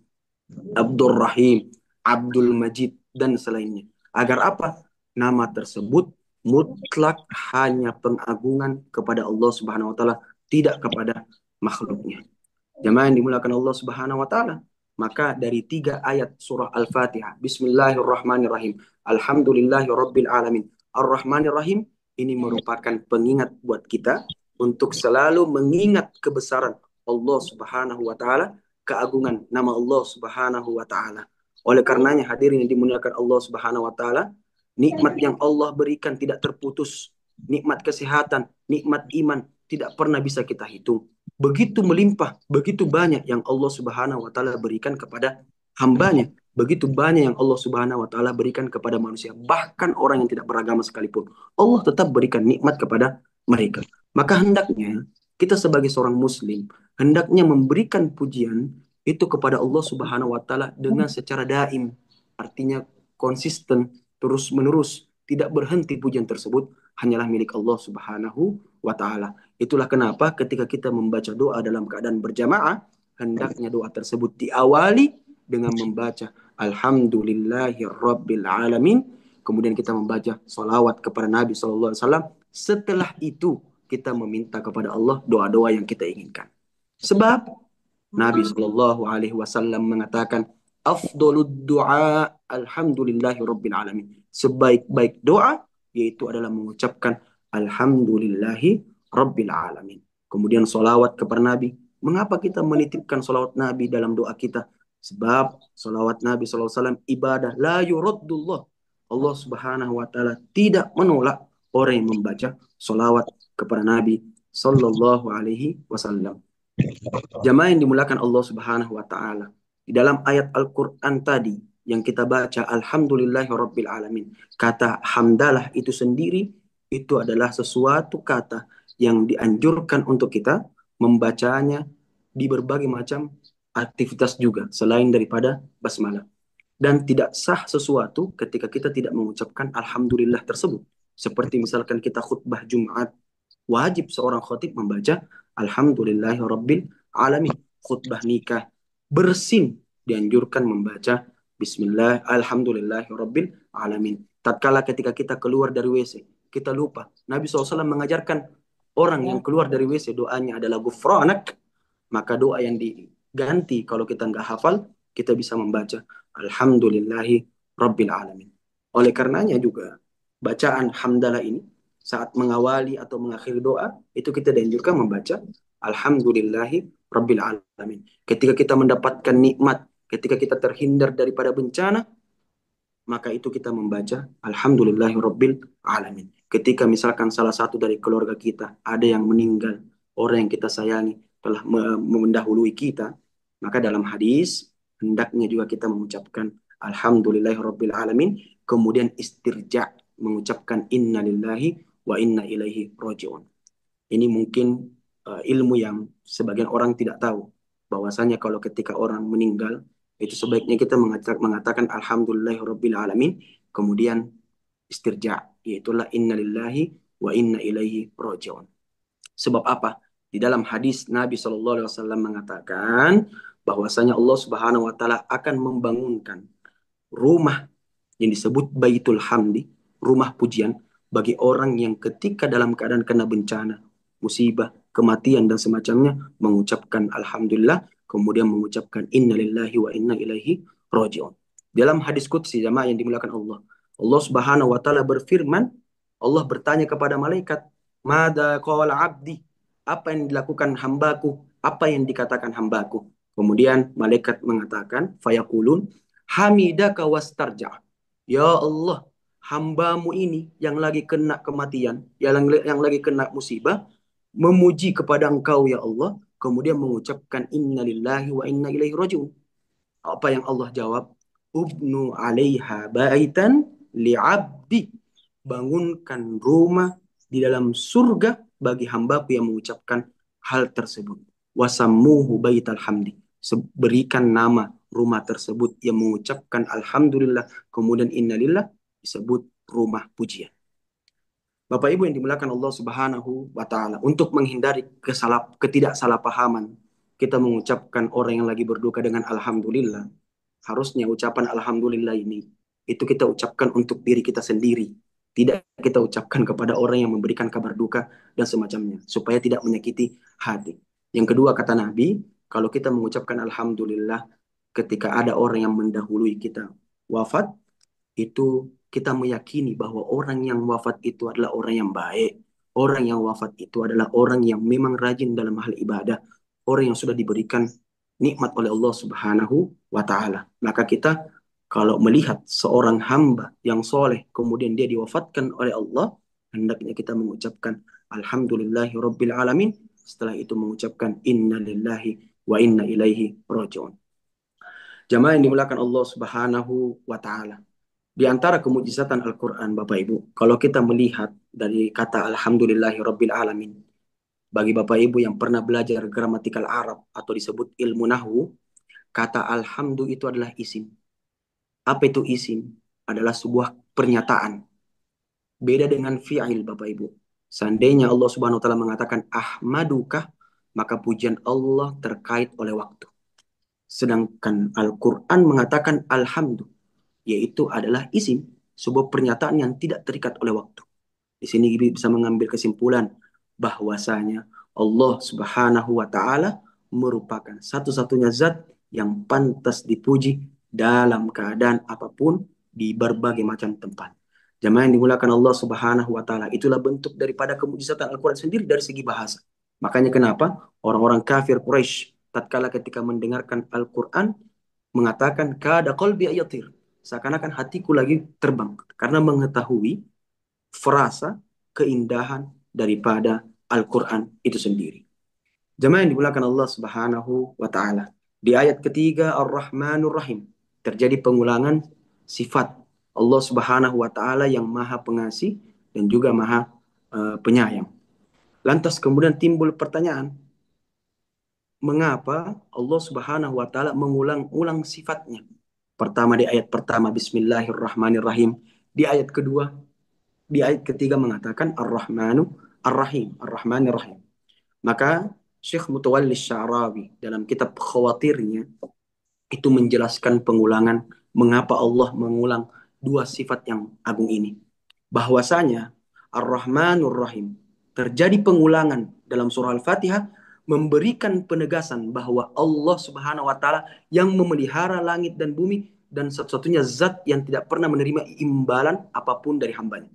Abdul Rahim, Abdul Majid dan selainnya. Agar apa? Nama tersebut mutlak hanya pengagungan kepada Allah Subhanahu wa taala, tidak kepada makhluknya. Jamaah yang dimulakan Allah Subhanahu wa taala. Maka dari 3 ayat surah Al-Fatihah, Bismillahirrahmanirrahim, Alhamdulillahirabbil alamin, Ar-Rahmanir-Rahim, ini merupakan pengingat buat kita untuk selalu mengingat kebesaran Allah Subhanahu wa taala, keagungan nama Allah Subhanahu wa taala. Oleh karenanya hadirin yang dimuliakan Allah Subhanahu wa taala, nikmat yang Allah berikan tidak terputus. Nikmat kesehatan, nikmat iman tidak pernah bisa kita hitung. Begitu melimpah, begitu banyak yang Allah Subhanahu wa taala berikan kepada hambanya. Begitu banyak yang Allah Subhanahu wa taala berikan kepada manusia, bahkan orang yang tidak beragama sekalipun. Allah tetap berikan nikmat kepada mereka. Maka hendaknya kita sebagai seorang muslim hendaknya memberikan pujian itu kepada Allah Subhanahu wa taala dengan secara daim. Artinya konsisten, terus-menerus, tidak berhenti pujian tersebut hanyalah milik Allah Subhanahu wa taala. Itulah kenapa ketika kita membaca doa dalam keadaan berjamaah, hendaknya doa tersebut diawali dengan membaca Alhamdulillahirabbil alamin. Kemudian kita membaca salawat kepada Nabi SAW. Setelah itu kita meminta kepada Allah doa-doa yang kita inginkan. Sebab Nabi Shallallahu Alaihi Wasallam mengatakan, afdolud doa alhamdulillahirabbil alamin. Sebaik-baik doa yaitu adalah mengucapkan alhamdulillahi rabbil alamin. Kemudian solawat kepada Nabi. Mengapa kita menitipkan solawat Nabi dalam doa kita? Sebab solawat Nabi SAW ibadah la yuraddullah. Allah Subhanahu wa taala tidak menolak orang yang membaca solawat kepada Nabi Sallallahu Alaihi Wasallam. Jamaah yang dimulakan Allah Subhanahu wa taala. Di dalam ayat Al-Qur'an tadi yang kita baca alhamdulillahirabbil alamin. Kata hamdalah itu sendiri itu adalah sesuatu kata yang dianjurkan untuk kita membacanya di berbagai macam aktivitas juga selain daripada basmalah. Dan tidak sah sesuatu ketika kita tidak mengucapkan alhamdulillah tersebut. Seperti misalkan kita khutbah Jumat, wajib seorang khatib membaca alhamdulillahirabbil alamin. Khutbah nikah, bersin, dianjurkan membaca bismillah alhamdulillahirabbil alamin. Tatkala ketika kita keluar dari WC, kita lupa. Nabi SAW mengajarkan orang yang keluar dari WC doanya adalah gufranak. Maka doa yang diganti kalau kita nggak hafal, kita bisa membaca alhamdulillahi rabbil alamin. Oleh karenanya juga bacaan hamdalah ini saat mengawali atau mengakhiri doa itu kita dianjurkan membaca alhamdulillahi rabbil alamin. Ketika kita mendapatkan nikmat, ketika kita terhindar daripada bencana, maka itu kita membaca alhamdulillahi rabbil alamin. Ketika misalkan salah satu dari keluarga kita ada yang meninggal, orang yang kita sayangi telah mendahului kita, maka dalam hadis hendaknya juga kita mengucapkan alhamdulillahi rabbil alamin, kemudian istirja, mengucapkan inna lillahi wa inna ilaihi rajiun. Ini mungkin ilmu yang sebagian orang tidak tahu, bahwasanya kalau ketika orang meninggal itu sebaiknya kita mengatakan alhamdulillahirabbil alamin, kemudian istirja, yaitulah innalillahi wa inna ilaihi rajiun. Sebab apa? Di dalam hadis Nabi SAW mengatakan bahwasanya Allah Subhanahu wa taala akan membangunkan rumah yang disebut Baitul Hamdi, rumah pujian, bagi orang yang ketika dalam keadaan kena bencana, musibah, kematian dan semacamnya mengucapkan alhamdulillah, kemudian mengucapkan innalillahi wa inna ilaihi rajiun. Dalam hadis qudsi jamaah yang dimuliakan Allah, Allah Subhanahu wa taala berfirman, Allah bertanya kepada malaikat, "Mada qala 'abdi?" Apa yang dilakukan hambaku? Apa yang dikatakan hambaku? Kemudian malaikat mengatakan, fayaqulun hamidaka wastarja. Ya Allah, hambamu ini yang lagi kena kematian, yang lagi kena musibah, memuji kepada Engkau ya Allah, kemudian mengucapkan innalillahi wa inna ilaihi rajiun. Apa yang Allah jawab? Ubnu 'alaiha baitan li'abdi. Bangunkan rumah di dalam surga bagi hambaku yang mengucapkan hal tersebut. Wasammuhu baital hamdi. Berikan nama rumah tersebut yang mengucapkan alhamdulillah kemudian innalillah disebut rumah pujian. Bapak Ibu yang dimuliakan Allah Subhanahu wa taala, untuk menghindari ketidaksalahpahaman, kita mengucapkan orang yang lagi berduka dengan alhamdulillah. Harusnya ucapan alhamdulillah ini itu kita ucapkan untuk diri kita sendiri. Tidak kita ucapkan kepada orang yang memberikan kabar duka dan semacamnya, supaya tidak menyakiti hati. Yang kedua kata Nabi, kalau kita mengucapkan alhamdulillah ketika ada orang yang mendahului kita wafat, itu kita meyakini bahwa orang yang wafat itu adalah orang yang baik. Orang yang wafat itu adalah orang yang memang rajin dalam hal ibadah. Orang yang sudah diberikan nikmat oleh Allah Subhanahu wa taala. Maka kita kalau melihat seorang hamba yang soleh kemudian dia diwafatkan oleh Allah, hendaknya kita mengucapkan alhamdulillahi rabbil alamin. Setelah itu mengucapkan inna lillahi wa inna ilaihi rajiun. Jamaah yang dimuliakan Allah Subhanahu wa taala. Di antara kemujizatan Al-Quran, Bapak Ibu, kalau kita melihat dari kata Alhamdulillahi Rabbil Alamin, bagi Bapak Ibu yang pernah belajar gramatikal Arab atau disebut ilmu Nahwu, kata Alhamdu itu adalah isim. Apa itu isim? Adalah sebuah pernyataan. Beda dengan fi'il, Bapak Ibu. Seandainya Allah Subhanahu wa taala mengatakan ahmadukah, maka pujian Allah terkait oleh waktu. Sedangkan Al-Quran mengatakan alhamdu, yaitu adalah isim, sebuah pernyataan yang tidak terikat oleh waktu. Di sini bisa mengambil kesimpulan bahwasanya Allah Subhanahu wa taala merupakan satu-satunya zat yang pantas dipuji dalam keadaan apapun di berbagai macam tempat. Jamaah yang dimulakan Allah Subhanahu wa taala, itulah bentuk daripada kemujizatan Al-Qur'an sendiri dari segi bahasa. Makanya kenapa orang-orang kafir Quraisy tatkala ketika mendengarkan Al-Qur'an mengatakan kada qalbi ayatir, seakan-akan hatiku lagi terbang karena mengetahui frasa keindahan daripada Al-Quran itu sendiri. Jemaah yang dimuliakan Allah Subhanahu wa taala. Di ayat ketiga Ar-Rahmanur Rahim terjadi pengulangan sifat Allah Subhanahu wa taala yang Maha Pengasih dan juga Maha Penyayang. Lantas kemudian timbul pertanyaan, mengapa Allah Subhanahu wa taala mengulang-ulang sifatnya? Pertama di ayat pertama Bismillahirrahmanirrahim, di ayat kedua, di ayat ketiga mengatakan Ar-Rahmanu Ar-Rahim, Ar-Rahmanir-Rahim. Maka Syekh Mutawalli Sya'rawi dalam kitab Khawatirnya itu menjelaskan pengulangan mengapa Allah mengulang dua sifat yang agung ini. Bahwasanya Ar-Rahmanur Rahim terjadi pengulangan dalam surah Al-Fatihah memberikan penegasan bahwa Allah Subhanahu wa taala yang memelihara langit dan bumi dan satu-satunya zat yang tidak pernah menerima imbalan apapun dari hambanya.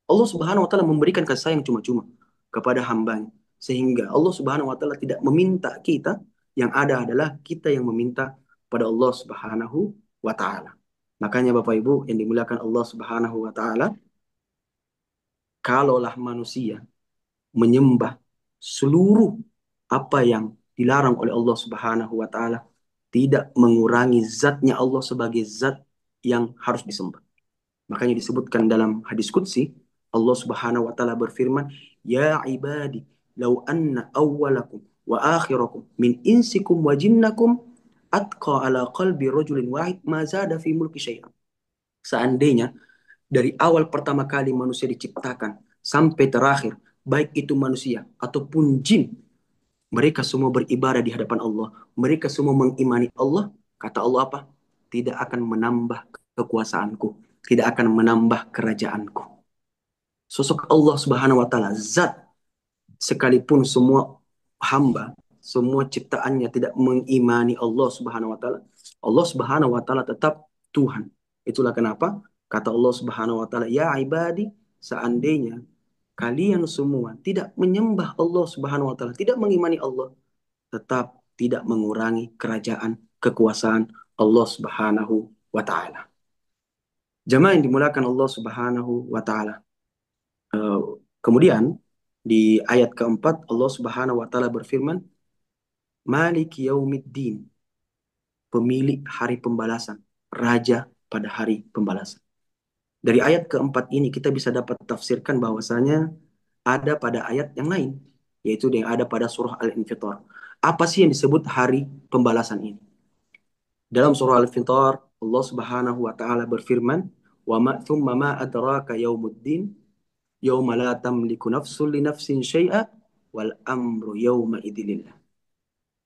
Allah Subhanahu wa taala memberikan kasih sayang cuma-cuma kepada hambanya. Sehingga Allah Subhanahu wa taala tidak meminta kita, yang ada adalah kita yang meminta pada Allah Subhanahu wa taala. Makanya Bapak Ibu yang dimuliakan Allah Subhanahu wa taala, kalaulah manusia menyembah seluruh apa yang dilarang oleh Allah Subhanahu wa taala, tidak mengurangi zatnya Allah sebagai zat yang harus disembah. Makanya disebutkan dalam hadis qudsi, Allah Subhanahu wa taala berfirman, "Ya ibadi, law anna awwalakum wa akhirakum min insikum wa jinnakum atqa ala qalbi rajulin wahid ma zada fi mulki syai'an." Seandainya dari awal pertama kali manusia diciptakan sampai terakhir, baik itu manusia ataupun jin, mereka semua beribadah di hadapan Allah, mereka semua mengimani Allah, kata Allah apa? Tidak akan menambah kekuasaanku, tidak akan menambah kerajaanku. Sosok Allah Subhanahu wa taala, zat, sekalipun semua hamba, semua ciptaannya tidak mengimani Allah Subhanahu wa taala, Allah Subhanahu wa taala tetap Tuhan. Itulah kenapa kata Allah Subhanahu wa taala, "Ya ibadi, seandainya kalian semua tidak menyembah Allah Subhanahu wa taala, tidak mengimani Allah, tetap tidak mengurangi kerajaan kekuasaan Allah Subhanahu wa taala." Jamaah yang dimuliakan Allah Subhanahu wa taala. Eh, Kemudian di ayat keempat Allah Subhanahu wa taala berfirman, Maliki yaumiddin. pemilik hari pembalasan, raja pada hari pembalasan. Dari ayat keempat ini kita bisa dapat tafsirkan bahwasanya ada pada ayat yang lain, yaitu yang ada pada surah Al-Infitar. Apa sih yang disebut hari pembalasan ini? Dalam surah Al-Infitar, Allah Subhanahu wa taala berfirman, "Wa ma tsumma ma adraka yaumuddin, yauma la tamliku nafsun li nafsin syai'a wal amru yauma idzilillah."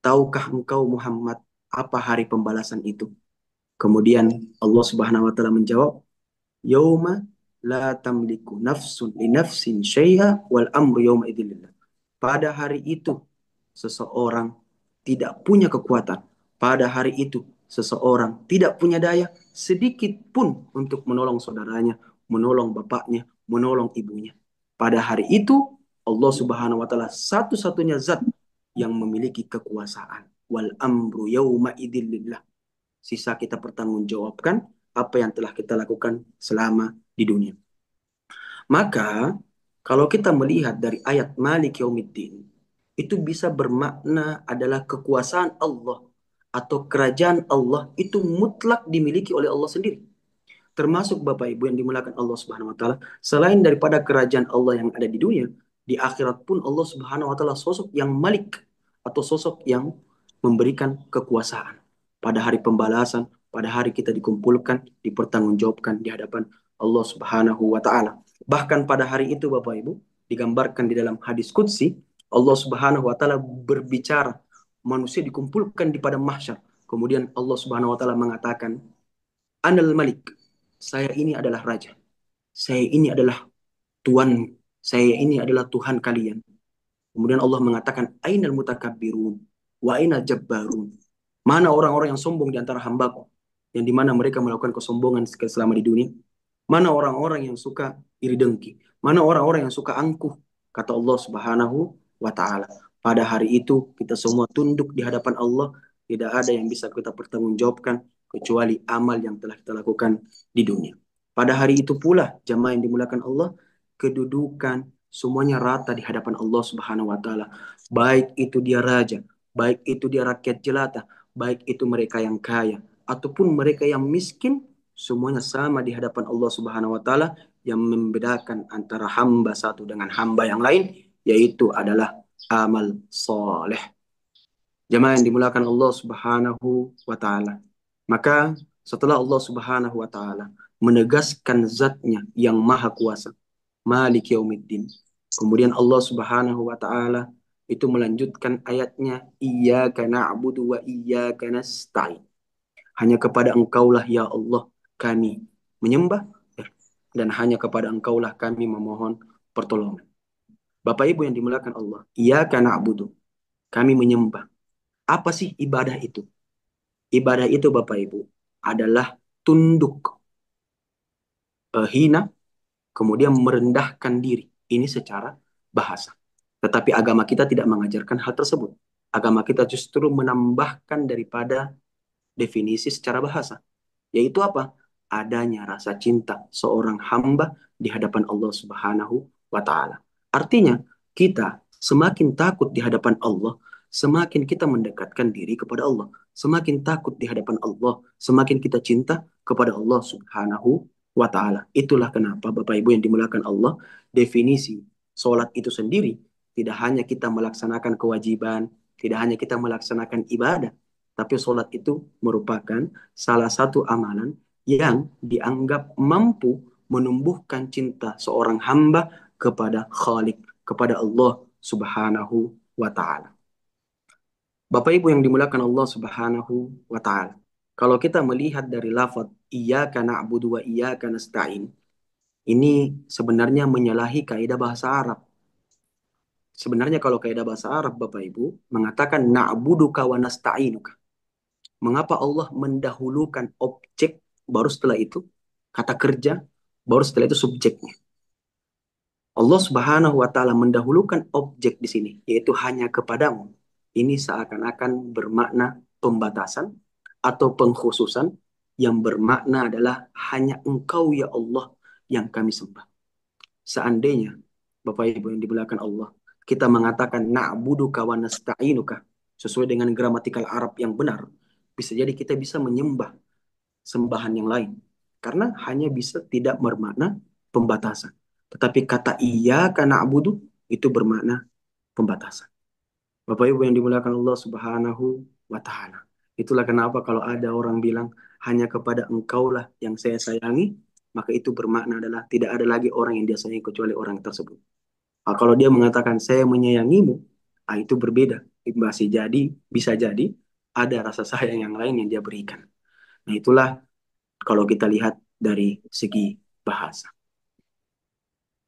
Tahukah engkau Muhammad apa hari pembalasan itu? Kemudian Allah Subhanahu wa taala menjawab, "Yauma la tamliku nafsun li nafsin syai'a wal amru yauma idzilillah." Pada hari itu seseorang tidak punya kekuatan. Pada hari itu seseorang tidak punya daya sedikit pun untuk menolong saudaranya, menolong bapaknya, menolong ibunya. Pada hari itu Allah Subhanahu wa taala satu-satunya zat yang memiliki kekuasaan. Wal amru yauma idzilillah. Sisa kita pertanggungjawabkan apa yang telah kita lakukan selama di dunia. Maka kalau kita melihat dari ayat Malik Yaumiddin, itu bisa bermakna adalah kekuasaan Allah atau kerajaan Allah itu mutlak dimiliki oleh Allah sendiri. Termasuk Bapak Ibu yang dimuliakan Allah Subhanahu wa taala, selain daripada kerajaan Allah yang ada di dunia, di akhirat pun Allah Subhanahu wa taala sosok yang Malik atau sosok yang memberikan kekuasaan. Pada hari pembalasan, pada hari kita dikumpulkan, dipertanggungjawabkan di hadapan Allah Subhanahu wa taala. Bahkan pada hari itu Bapak Ibu, digambarkan di dalam hadis qudsi, Allah Subhanahu wa taala berbicara, manusia dikumpulkan di padang mahsyar. Kemudian Allah Subhanahu wa taala mengatakan, "Anal Malik, saya ini adalah raja. Saya ini adalah tuan. Saya ini adalah Tuhan kalian." Kemudian Allah mengatakan, "Ainal mutakabbirun wa ainal jabbarun." Mana orang-orang yang sombong di antara hambaku, yang dimana mereka melakukan kesombongan selama di dunia? Mana orang-orang yang suka iri dengki? Mana orang-orang yang suka angkuh? Kata Allah Subhanahu wa taala. Pada hari itu kita semua tunduk di hadapan Allah, tidak ada yang bisa kita pertanggungjawabkan kecuali amal yang telah kita lakukan di dunia. Pada hari itu pula jamaah yang dimuliakan Allah, kedudukan semuanya rata di hadapan Allah Subhanahu wa taala. Baik itu dia raja, baik itu dia rakyat jelata, baik itu mereka yang kaya ataupun mereka yang miskin, semuanya sama di hadapan Allah Subhanahu wa taala. Yang membedakan antara hamba satu dengan hamba yang lain yaitu adalah amal soleh. Jemaah yang dimulakan Allah Subhanahu wa taala. Maka setelah Allah Subhanahu wa taala menegaskan zatnya yang maha kuasa, Malik Yaumiddin. Kemudian Allah Subhanahu wa taala itu melanjutkan ayatnya, Iyyaka na'budu wa iyyaka nasta'in. Hanya kepada Engkaulah ya Allah kami menyembah, dan hanya kepada Engkaulah kami memohon pertolongan. Bapak Ibu yang dimuliakan Allah, Iyyaka na'budu, kami menyembah. Apa sih ibadah itu? Ibadah itu Bapak Ibu adalah tunduk, hina, kemudian merendahkan diri. Ini secara bahasa. Tetapi agama kita tidak mengajarkan hal tersebut. Agama kita justru menambahkan daripada definisi secara bahasa. Yaitu apa? Adanya rasa cinta seorang hamba di hadapan Allah Subhanahu wa taala. Artinya, kita semakin takut di hadapan Allah, semakin kita mendekatkan diri kepada Allah. Semakin takut di hadapan Allah, semakin kita cinta kepada Allah Subhanahu wa taala. Itulah kenapa Bapak Ibu yang dimuliakan Allah, definisi sholat itu sendiri tidak hanya kita melaksanakan kewajiban, tidak hanya kita melaksanakan ibadah, tapi sholat itu merupakan salah satu amalan yang dianggap mampu menumbuhkan cinta seorang hamba kepada Khalik, kepada Allah Subhanahu wa taala. Bapak Ibu yang dimuliakan Allah Subhanahu wa taala. Kalau kita melihat dari lafaz iyyaka na'budu wa iyyaka nasta'in, ini sebenarnya menyalahi kaidah bahasa Arab. Sebenarnya kalau kaidah bahasa Arab Bapak Ibu mengatakan na'buduka wa nasta'inuka. Mengapa Allah mendahulukan objek, baru setelah itu kata kerja, baru setelah itu subjeknya. Allah Subhanahu wa taala mendahulukan objek di sini, yaitu hanya kepadamu. Ini seakan-akan bermakna pembatasan atau pengkhususan yang bermakna adalah hanya Engkau ya Allah yang kami sembah. Seandainya Bapak Ibu yang dimuliakan Allah, kita mengatakan na'buduka wa nasta'inuka sesuai dengan gramatikal Arab yang benar, bisa jadi kita bisa menyembah sembahan yang lain. Karena hanya bisa tidak bermakna pembatasan. Tetapi kata iya karena abudu itu bermakna pembatasan. Bapak Ibu yang dimuliakan Allah Subhanahu wa Ta'ala. Itulah kenapa kalau ada orang bilang hanya kepada engkaulah yang saya sayangi, maka itu bermakna adalah tidak ada lagi orang yang dia sayangi kecuali orang tersebut. Nah, kalau dia mengatakan saya menyayangimu, itu berbeda. Masih jadi, bisa jadi ada rasa sayang yang lain yang dia berikan. Nah, itulah kalau kita lihat dari segi bahasa.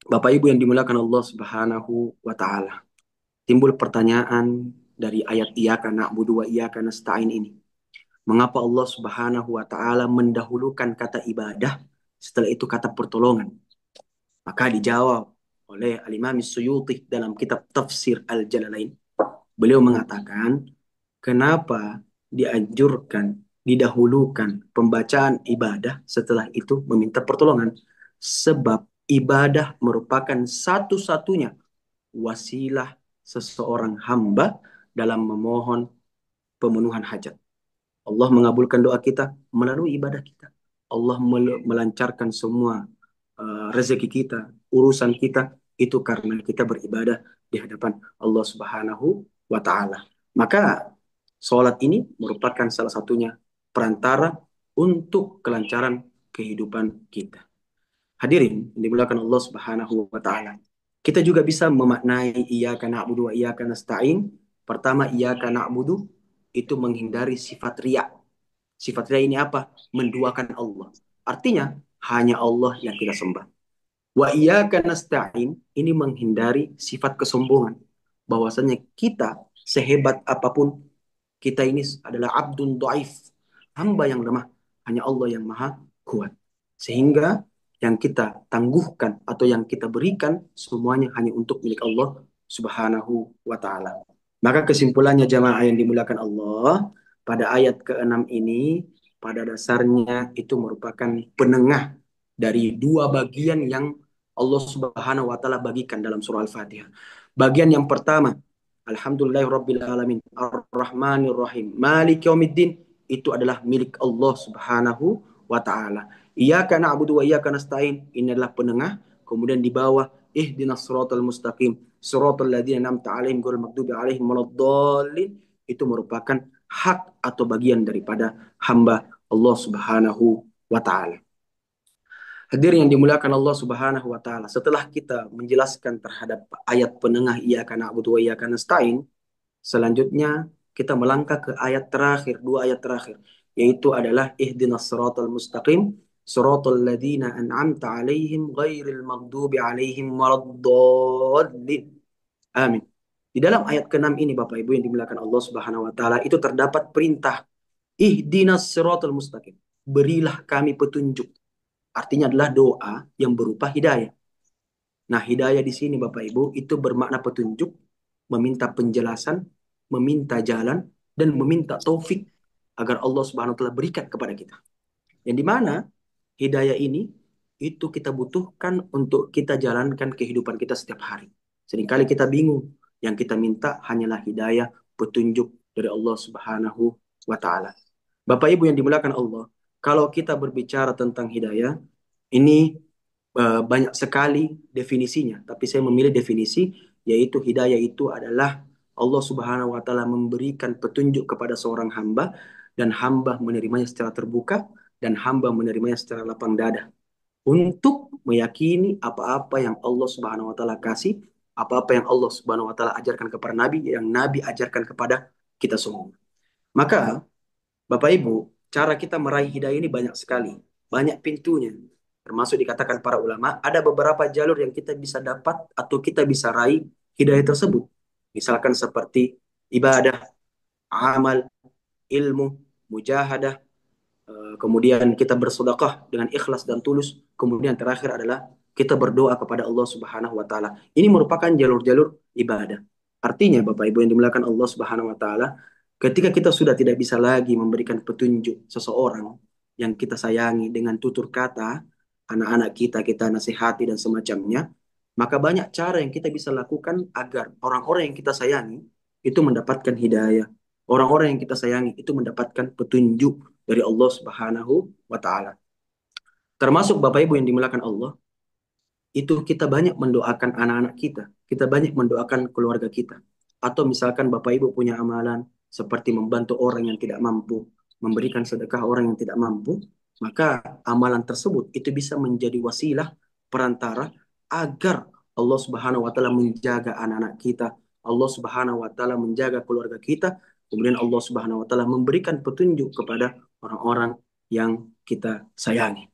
Bapak Ibu yang dimuliakan Allah Subhanahu wa Ta'ala. Timbul pertanyaan dari ayat iyyaka na'budu wa iyyaka nasta'in ini. Mengapa Allah Subhanahu wa Ta'ala mendahulukan kata ibadah setelah itu kata pertolongan? Maka dijawab oleh Al-Imam Suyuti dalam kitab Tafsir Al-Jalalain. Beliau mengatakan, kenapa dianjurkan, didahulukan pembacaan ibadah setelah itu meminta pertolongan? Sebab ibadah merupakan satu-satunya wasilah seseorang hamba dalam memohon pemenuhan hajat. Allah mengabulkan doa kita melalui ibadah kita. Allah melancarkan semua rezeki kita, urusan kita itu karena kita beribadah di hadapan Allah Subhanahu wa Ta'ala. Maka sholat ini merupakan salah satunya perantara untuk kelancaran kehidupan kita. Hadirin yang dimuliakan Allah Subhanahu wa Ta'ala. Kita juga bisa memaknai iyyaka na'budu wa iyyaka nasta'in. Pertama, iyyaka na'budu itu menghindari sifat riya. Sifat riya ini apa? Menduakan Allah. Artinya hanya Allah yang kita sembah. Wa iyyaka nasta'in ini menghindari sifat kesombongan. Bahwasanya kita sehebat apapun, kita ini adalah abdun dhaif, hamba yang lemah. Hanya Allah yang maha kuat. Sehingga yang kita tangguhkan atau yang kita berikan semuanya hanya untuk milik Allah Subhanahu wa Ta'ala. Maka kesimpulannya jamaah yang dimuliakan Allah, pada ayat ke-6 ini pada dasarnya itu merupakan penengah dari dua bagian yang Allah Subhanahu wa Ta'ala bagikan dalam surah Al-Fatihah. Bagian yang pertama, Alhamdulillahirabbil alamin, Ar-Rahmanir Rahim, Maliki Yaumiddin, itu adalah milik Allah Subhanahu wa Ta'ala. Iyyaka na'budu wa iyyaka nasta'in, ini adalah penengah. Kemudian di bawah, ihdinas siratal mustaqim, siratal ladzina an'amta 'alaihim ghairil maghdubi 'alaihim waladdallin, itu merupakan hak atau bagian daripada hamba Allah Subhanahu wa Ta'ala. Hadirin yang dimuliakan Allah Subhanahu wa Ta'ala, setelah kita menjelaskan terhadap ayat penengah iyyaka na'budu wa iyyaka nasta'in, selanjutnya kita melangkah ke ayat terakhir, dua ayat terakhir, yaitu adalah ihdinas siratal mustaqim, siratal ladzina an'amta 'alaihim ghairil maghdubi 'alaihim waladdallin. Amin. Di dalam ayat ke-6 ini Bapak Ibu yang dimuliakan Allah Subhanahu wa Ta'ala, itu terdapat perintah ihdinas siratal mustaqim. Berilah kami petunjuk. Artinya adalah doa yang berupa hidayah. Nah, hidayah di sini Bapak Ibu itu bermakna petunjuk, meminta penjelasan, meminta jalan, dan meminta taufik agar Allah Subhanahu wa Ta'ala berikan kepada kita. Yang dimana hidayah ini itu kita butuhkan untuk kita jalankan kehidupan kita setiap hari. Seringkali kita bingung, yang kita minta hanyalah hidayah, petunjuk dari Allah Subhanahu wa Ta'ala. Bapak Ibu yang dimuliakan Allah, kalau kita berbicara tentang hidayah, ini banyak sekali definisinya, tapi saya memilih definisi yaitu hidayah itu adalah Allah Subhanahu wa Ta'ala memberikan petunjuk kepada seorang hamba dan hamba menerimanya secara terbuka dan hamba menerimanya secara lapang dada untuk meyakini apa-apa yang Allah Subhanahu wa Ta'ala kasih, apa-apa yang Allah Subhanahu wa Ta'ala ajarkan kepada Nabi, yang Nabi ajarkan kepada kita semua. Maka Bapak Ibu, cara kita meraih hidayah ini banyak sekali. Banyak pintunya. Termasuk dikatakan para ulama, ada beberapa jalur yang kita bisa dapat atau kita bisa raih hidayah tersebut. Misalkan seperti ibadah, amal, ilmu, mujahadah, kemudian kita bersedekah dengan ikhlas dan tulus, kemudian terakhir adalah kita berdoa kepada Allah Subhanahu wa Ta'ala. Ini merupakan jalur-jalur ibadah. Artinya Bapak Ibu yang dimuliakan Allah Subhanahu wa Ta'ala, ketika kita sudah tidak bisa lagi memberikan petunjuk seseorang yang kita sayangi dengan tutur kata, anak-anak kita nasihati dan semacamnya, maka banyak cara yang kita bisa lakukan agar orang-orang yang kita sayangi itu mendapatkan hidayah, Orang-orang yang kita sayangi itu mendapatkan petunjuk dari Allah Subhanahu wa taala. Termasuk Bapak Ibu yang dimuliakan Allah, itu kita banyak mendoakan anak-anak kita banyak mendoakan keluarga kita. Atau misalkan Bapak Ibu punya amalan seperti membantu orang yang tidak mampu, memberikan sedekah orang yang tidak mampu, maka amalan tersebut itu bisa menjadi wasilah perantara agar Allah Subhanahu wa taala menjaga anak-anak kita, Allah Subhanahu wa taala menjaga keluarga kita, kemudian Allah Subhanahu wa taala memberikan petunjuk kepada orang-orang yang kita sayangi.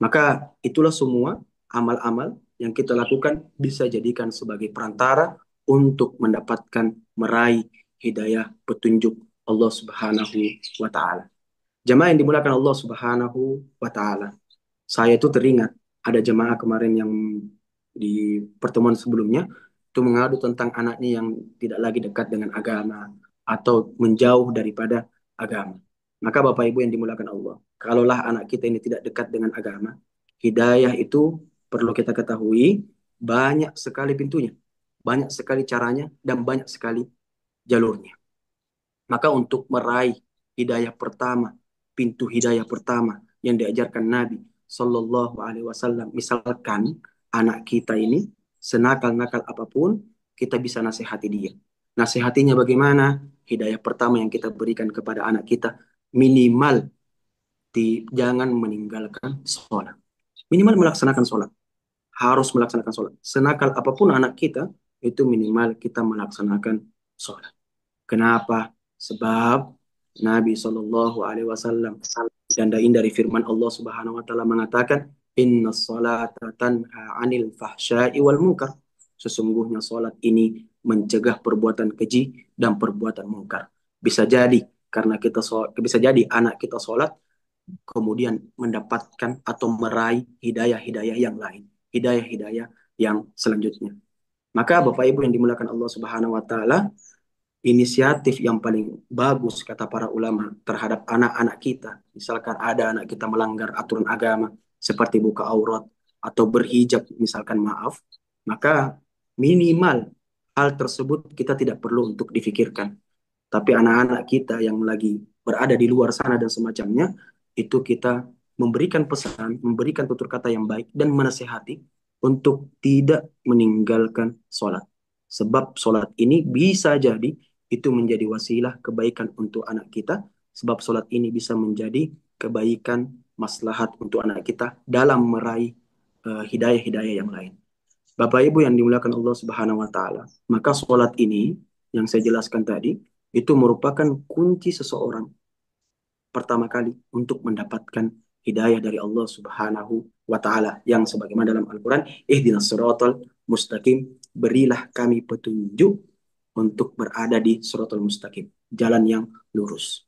Maka itulah semua amal-amal yang kita lakukan bisa jadikan sebagai perantara untuk mendapatkan meraih hidayah petunjuk Allah Subhanahu wa taala. Jemaah yang dimuliakan Allah Subhanahu wa taala. Saya itu teringat ada jemaah kemarin yang di pertemuan sebelumnya itu mengadu tentang anaknya yang tidak lagi dekat dengan agama atau menjauh daripada agama. Maka Bapak Ibu yang dimuliakan Allah, kalaulah anak kita ini tidak dekat dengan agama, hidayah itu perlu kita ketahui banyak sekali pintunya, banyak sekali caranya, dan banyak sekali jalurnya. Maka untuk meraih hidayah pertama, pintu hidayah pertama yang diajarkan Nabi Shallallahu Alaihi Wasallam, misalkan anak kita ini senakal-nakal apapun, kita bisa nasihati dia. Nasihatinya bagaimana? Hidayah pertama yang kita berikan kepada anak kita, minimal jangan meninggalkan sholat. Minimal melaksanakan sholat. Harus melaksanakan sholat. Senakal apapun anak kita, itu minimal kita melaksanakan sholat. Kenapa? Sebab Nabi Shallallahu Alaihi Wasallam ditandain dari firman Allah Subhanahu Wa Taala mengatakan, Inna salata tanha anil fahsyai wal munkar. Sesungguhnya salat ini mencegah perbuatan keji dan perbuatan mungkar. Bisa jadi karena kita sholat, bisa jadi anak kita sholat kemudian mendapatkan atau meraih hidayah-hidayah yang lain, hidayah-hidayah yang selanjutnya. Maka Bapak Ibu yang dimuliakan Allah Subhanahu wa taala, inisiatif yang paling bagus kata para ulama terhadap anak-anak kita, misalkan ada anak kita melanggar aturan agama seperti buka aurat atau berhijab misalkan, maaf, maka minimal hal tersebut kita tidak perlu untuk difikirkan. Tapi anak-anak kita yang lagi berada di luar sana dan semacamnya, itu kita memberikan pesan, memberikan tutur kata yang baik, dan menasehati untuk tidak meninggalkan sholat. Sebab sholat ini bisa jadi itu menjadi wasilah kebaikan untuk anak kita. Sebab sholat ini bisa menjadi kebaikan maslahat untuk anak kita dalam meraih hidayah-hidayah yang lain. Bapak Ibu yang dimuliakan Allah Subhanahu wa taala, maka sholat ini yang saya jelaskan tadi itu merupakan kunci seseorang pertama kali untuk mendapatkan hidayah dari Allah Subhanahu wa taala yang sebagaimana dalam Al-Qur'an, ihdinas siratal mustaqim, berilah kami petunjuk untuk berada di siratal mustaqim, jalan yang lurus.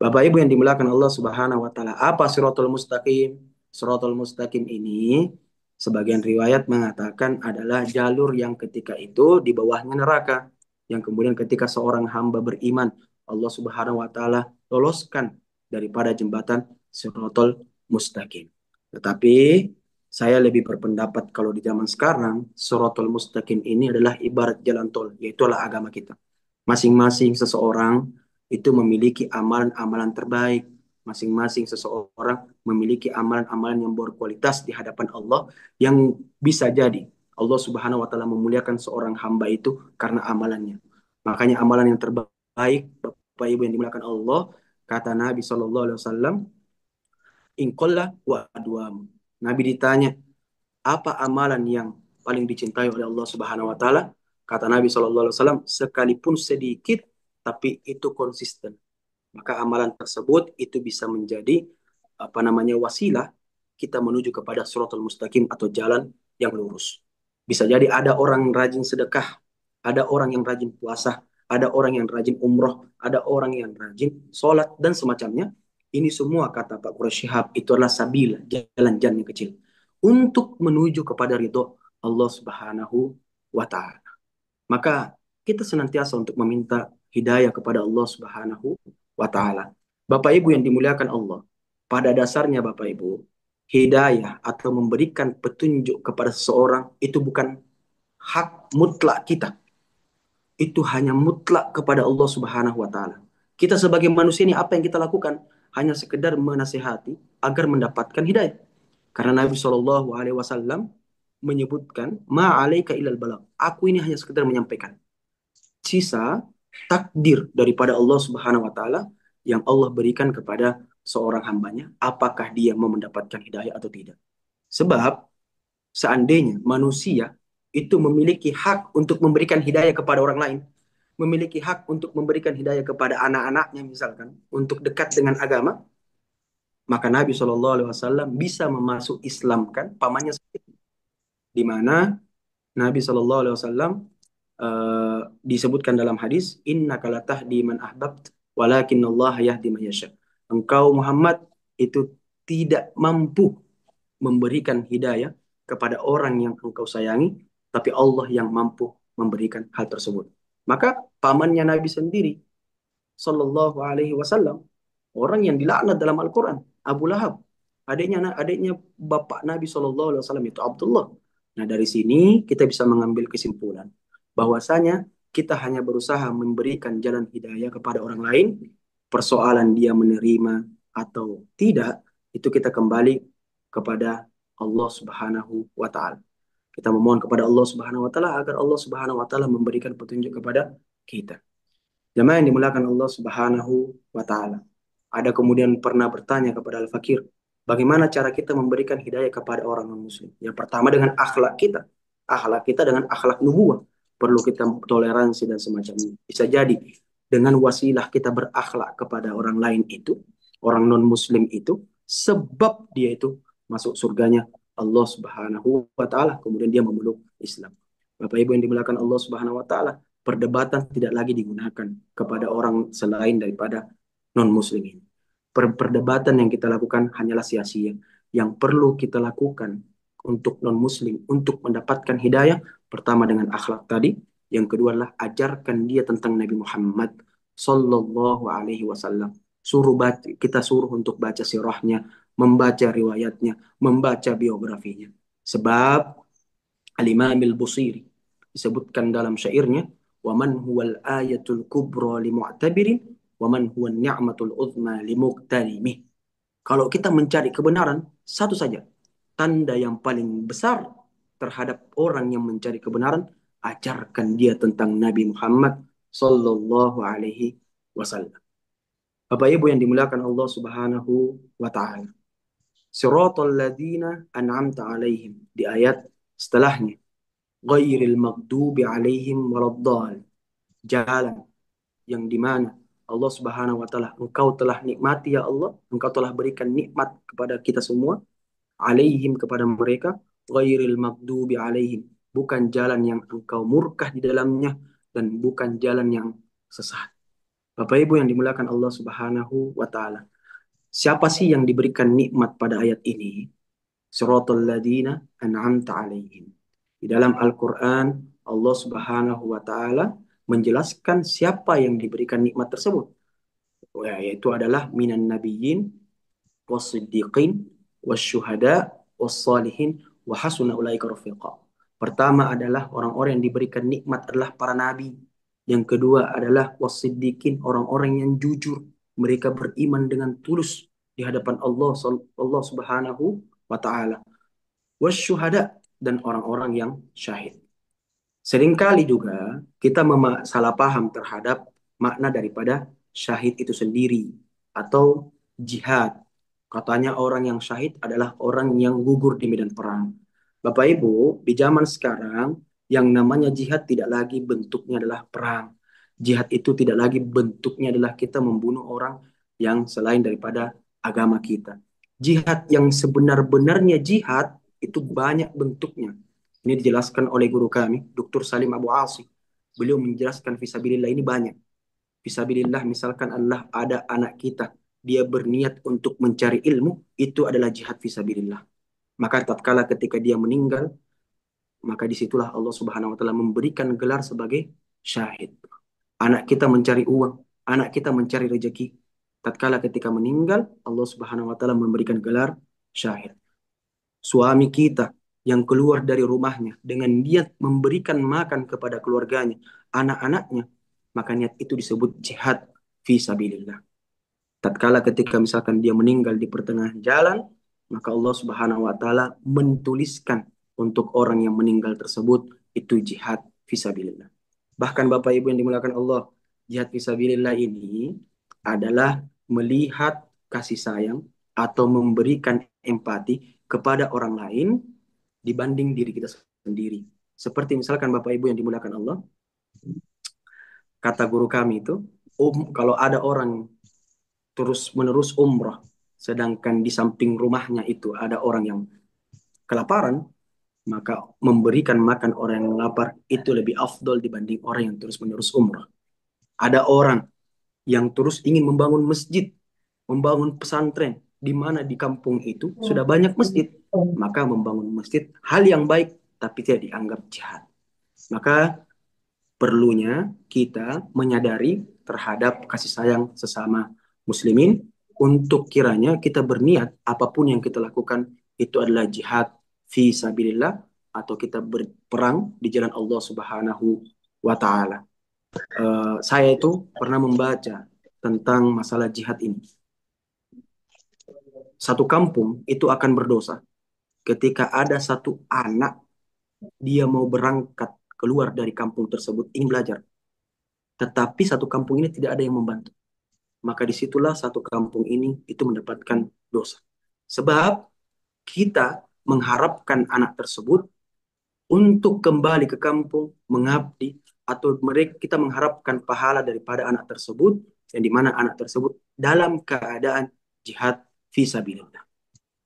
Bapak Ibu yang dimuliakan Allah Subhanahu wa taala, apa siratal mustaqim? Siratal mustaqim ini sebagian riwayat mengatakan adalah jalur yang ketika itu di bawahnya neraka, yang kemudian ketika seorang hamba beriman, Allah Subhanahu wa taala loloskan daripada jembatan siratal mustaqim. Tetapi saya lebih berpendapat kalau di zaman sekarang siratal mustaqim ini adalah ibarat jalan tol, yaitu adalah agama kita. Masing-masing seseorang itu memiliki amalan-amalan terbaik. Masing-masing seseorang memiliki amalan-amalan yang berkualitas di hadapan Allah, yang bisa jadi Allah Subhanahu wa taala memuliakan seorang hamba itu karena amalannya. Makanya amalan yang terbaik, Bapak Ibu yang dimuliakan Allah, kata Nabi Shallallahu alaihi wasallam, inqalla wa adwam. Nabi ditanya, apa amalan yang paling dicintai oleh Allah Subhanahu wa taala? Kata Nabi Shallallahu alaihi wasallam, sekalipun sedikit tapi itu konsisten. Maka amalan tersebut itu bisa menjadi wasilah kita menuju kepada suratul mustaqim atau jalan yang lurus. Bisa jadi ada orang rajin sedekah, ada orang yang rajin puasa, ada orang yang rajin umroh, ada orang yang rajin sholat dan semacamnya. Ini semua kata Pak Quraish Shihab itu adalah sabil, jalan-jalan yang kecil untuk menuju kepada ridho Allah Subhanahu wa taala. Maka kita senantiasa untuk meminta hidayah kepada Allah Subhanahu wa taala. Bapak Ibu yang dimuliakan Allah, pada dasarnya Bapak Ibu, hidayah atau memberikan petunjuk kepada seseorang itu bukan hak mutlak kita. Itu hanya mutlak kepada Allah Subhanahu wa taala. Kita sebagai manusia ini apa yang kita lakukan? Hanya sekedar menasehati agar mendapatkan hidayah. Karena Nabi Shallallahu Alaihi Wasallam menyebutkan, ma'alaika ilal balagh. Aku ini hanya sekedar menyampaikan. Sisa takdir daripada Allah Subhanahu Wa Taala yang Allah berikan kepada seorang hambanya, apakah dia mau mendapatkan hidayah atau tidak. Sebab seandainya manusia itu memiliki hak untuk memberikan hidayah kepada orang lain, memiliki hak untuk memberikan hidayah kepada anak-anaknya misalkan, untuk dekat dengan agama, maka Nabi Shallallahu Alaihi Wasallam bisa memasuk Islamkan pamannya sendiri, di mana Nabi Shallallahu Alaihi Wasallam disebutkan dalam hadis, Inna kalatahdi man ahbabt, walakin Allah yahdi man yasha. Engkau Muhammad itu tidak mampu memberikan hidayah kepada orang yang engkau sayangi, tapi Allah yang mampu memberikan hal tersebut. Maka pamannya Nabi sendiri, Sallallahu Alaihi Wasallam, orang yang dilaknat dalam Al-Quran, Abu Lahab, adiknya bapak Nabi Sallallahu Alaihi Wasallam itu Abdullah. Nah dari sini kita bisa mengambil kesimpulan bahwasanya kita hanya berusaha memberikan jalan hidayah kepada orang lain. Persoalan dia menerima atau tidak itu kita kembali kepada Allah Subhanahu wa taala. Kita memohon kepada Allah Subhanahu wa taala agar Allah Subhanahu wa taala memberikan petunjuk kepada kita. Jemaah yang dimuliakan Allah Subhanahu wa taala. Ada kemudian pernah bertanya kepada Al-Fakir, bagaimana cara kita memberikan hidayah kepada orang non-muslim? Yang pertama dengan akhlak kita. Akhlak kita dengan akhlak nubuah. Perlu kita toleransi dan semacamnya. Bisa jadi dengan wasilah kita berakhlak kepada orang lain itu, orang non-muslim itu, sebab dia itu masuk surganya Allah Subhanahu wa taala, kemudian dia memeluk Islam. Bapak Ibu yang dimuliakan Allah Subhanahu wa taala, perdebatan tidak lagi digunakan kepada orang selain daripada non-muslim ini. Perdebatan yang kita lakukan hanyalah sia-sia. Yang perlu kita lakukan untuk non-muslim, untuk mendapatkan hidayah, pertama dengan akhlak tadi, yang kedua adalah ajarkan dia tentang Nabi Muhammad Sallallahu Alaihi Wasallam. Kita suruh untuk baca sirahnya, membaca riwayatnya, membaca biografinya. Sebab Al-Imam Al-Busiri disebutkan dalam syairnya, "Wa man huwal ayatul kubra li mu'tabirin, wa man huwan ni'matul uzma li muqtarimih." Kalau kita mencari kebenaran, satu saja. Tanda yang paling besar terhadap orang yang mencari kebenaran, ajarkan dia tentang Nabi Muhammad sallallahu alaihi wasallam. Bapak Ibu yang dimuliakan Allah Subhanahu wa taala. Siratal ladzina an'amta alaihim, di ayat setelahnya, ghairil maghdubi alaihim waladdallin, jalan yang dimana Allah Subhanahu wa taala, engkau telah nikmati ya Allah, engkau telah berikan nikmat kepada kita semua, alaihim kepada mereka, ghairil maghdubi alaihim, bukan jalan yang engkau murkah di dalamnya dan bukan jalan yang sesat. Bapak Ibu yang dimuliakan Allah Subhanahu wa taala, siapa sih yang diberikan nikmat pada ayat ini? Siratal ladzina an'amta alaihim. Di dalam Al-Quran, Allah Subhanahu wa Ta'ala menjelaskan siapa yang diberikan nikmat tersebut. Yaitu adalah minan nabiyyin, was-siddiqin, was-syuhada, was-salihin, wa hasuna ulaika rafiqa. Pertama adalah orang-orang yang diberikan nikmat adalah para nabi. Yang kedua adalah was-siddiqin, orang-orang yang jujur. Mereka beriman dengan tulus di hadapan Allah Subhanahu wa Ta'ala. Wasyuhada, dan orang-orang yang syahid. Seringkali juga kita salah paham terhadap makna daripada syahid itu sendiri atau jihad. Katanya orang yang syahid adalah orang yang gugur di medan perang. Bapak Ibu, di zaman sekarang yang namanya jihad tidak lagi bentuknya adalah perang. Jihad itu tidak lagi bentuknya adalah kita membunuh orang yang selain daripada agama kita. Jihad yang sebenar-benarnya jihad itu banyak bentuknya. Ini dijelaskan oleh guru kami, Dr. Salim Abu Asif. Beliau menjelaskan fisabilillah ini banyak. Fisabilillah misalkan adalah ada anak kita, dia berniat untuk mencari ilmu, itu adalah jihad fisabilillah. Maka tatkala ketika dia meninggal, maka disitulah Allah Subhanahu wa taala memberikan gelar sebagai syahid. Anak kita mencari uang, anak kita mencari rezeki. Tatkala ketika meninggal, Allah Subhanahu wa taala memberikan gelar syahid. Suami kita yang keluar dari rumahnya dengan niat memberikan makan kepada keluarganya, anak-anaknya, maka niat itu disebut jihad. fi sabilillah. Tatkala ketika misalkan dia meninggal di pertengahan jalan, maka Allah Subhanahu wa taala mentuliskan untuk orang yang meninggal tersebut itu jihad fisabilillah. Bahkan Bapak Ibu yang dimuliakan Allah, jihad fisabilillah ini adalah melihat kasih sayang atau memberikan empati kepada orang lain dibanding diri kita sendiri. Seperti misalkan Bapak Ibu yang dimuliakan Allah, kata guru kami itu, kalau ada orang terus menerus umrah, sedangkan di samping rumahnya itu ada orang yang kelaparan, maka memberikan makan orang yang lapar itu lebih afdol dibanding orang yang terus menerus umrah. Ada orang yang terus ingin membangun masjid, membangun pesantren, di mana di kampung itu sudah banyak masjid, maka membangun masjid hal yang baik, tapi tidak dianggap jihad. Maka perlunya kita menyadari terhadap kasih sayang sesama muslimin untuk kiranya kita berniat apapun yang kita lakukan itu adalah jihad fi sabilillah atau kita berperang di jalan Allah Subhanahu wa taala. Saya itu pernah membaca tentang masalah jihad ini. Satu kampung itu akan berdosa ketika ada satu anak dia mau berangkat keluar dari kampung tersebut ingin belajar, tetapi satu kampung ini tidak ada yang membantu, maka disitulah satu kampung ini itu mendapatkan dosa. Sebab kita mengharapkan anak tersebut untuk kembali ke kampung mengabdi, atau mereka kita mengharapkan pahala daripada anak tersebut yang dimana anak tersebut dalam keadaan jihad fisabilillah.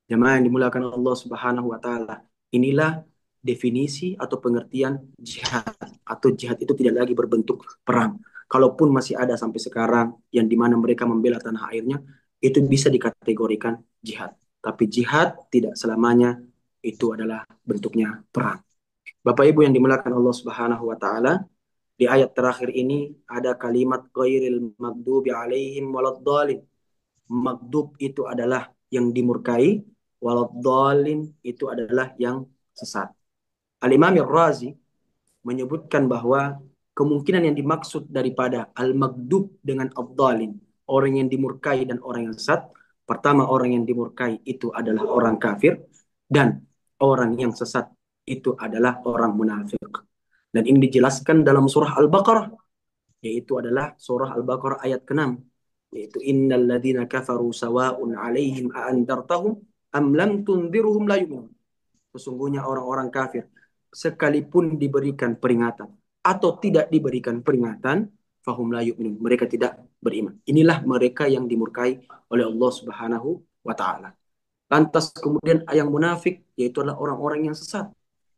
Jemaah yang dimuliakan Allah Subhanahu wa taala. Inilah definisi atau pengertian jihad. Atau jihad itu tidak lagi berbentuk perang. Kalaupun masih ada sampai sekarang yang dimana mereka membela tanah airnya, itu bisa dikategorikan jihad. Tapi jihad tidak selamanya itu adalah bentuknya perang. Bapak Ibu yang dimuliakan Allah Subhanahu wa taala, di ayat terakhir ini ada kalimat ghairil maghdubi alaihim waladdallin. Maghdub itu adalah yang dimurkai, waladdallin itu adalah yang sesat. Al-Imam Ar-Razi menyebutkan bahwa kemungkinan yang dimaksud daripada al-maghdub dengan ad-dallin, orang yang dimurkai dan orang yang sesat, pertama orang yang dimurkai itu adalah orang kafir dan orang yang sesat itu adalah orang munafik. Dan ini dijelaskan dalam surah Al-Baqarah, yaitu adalah surah Al-Baqarah ayat ke-6, yaitu innal ladzina kafaru sawa'un 'alaihim a andartahum am lam tundirhum la yu'minun. Sesungguhnya orang-orang kafir sekalipun diberikan peringatan atau tidak diberikan peringatan, fahum la yu'minun, mereka tidak beriman. Inilah mereka yang dimurkai oleh Allah Subhanahu wa taala. Lantas kemudian yang munafik yaitu adalah orang-orang yang sesat,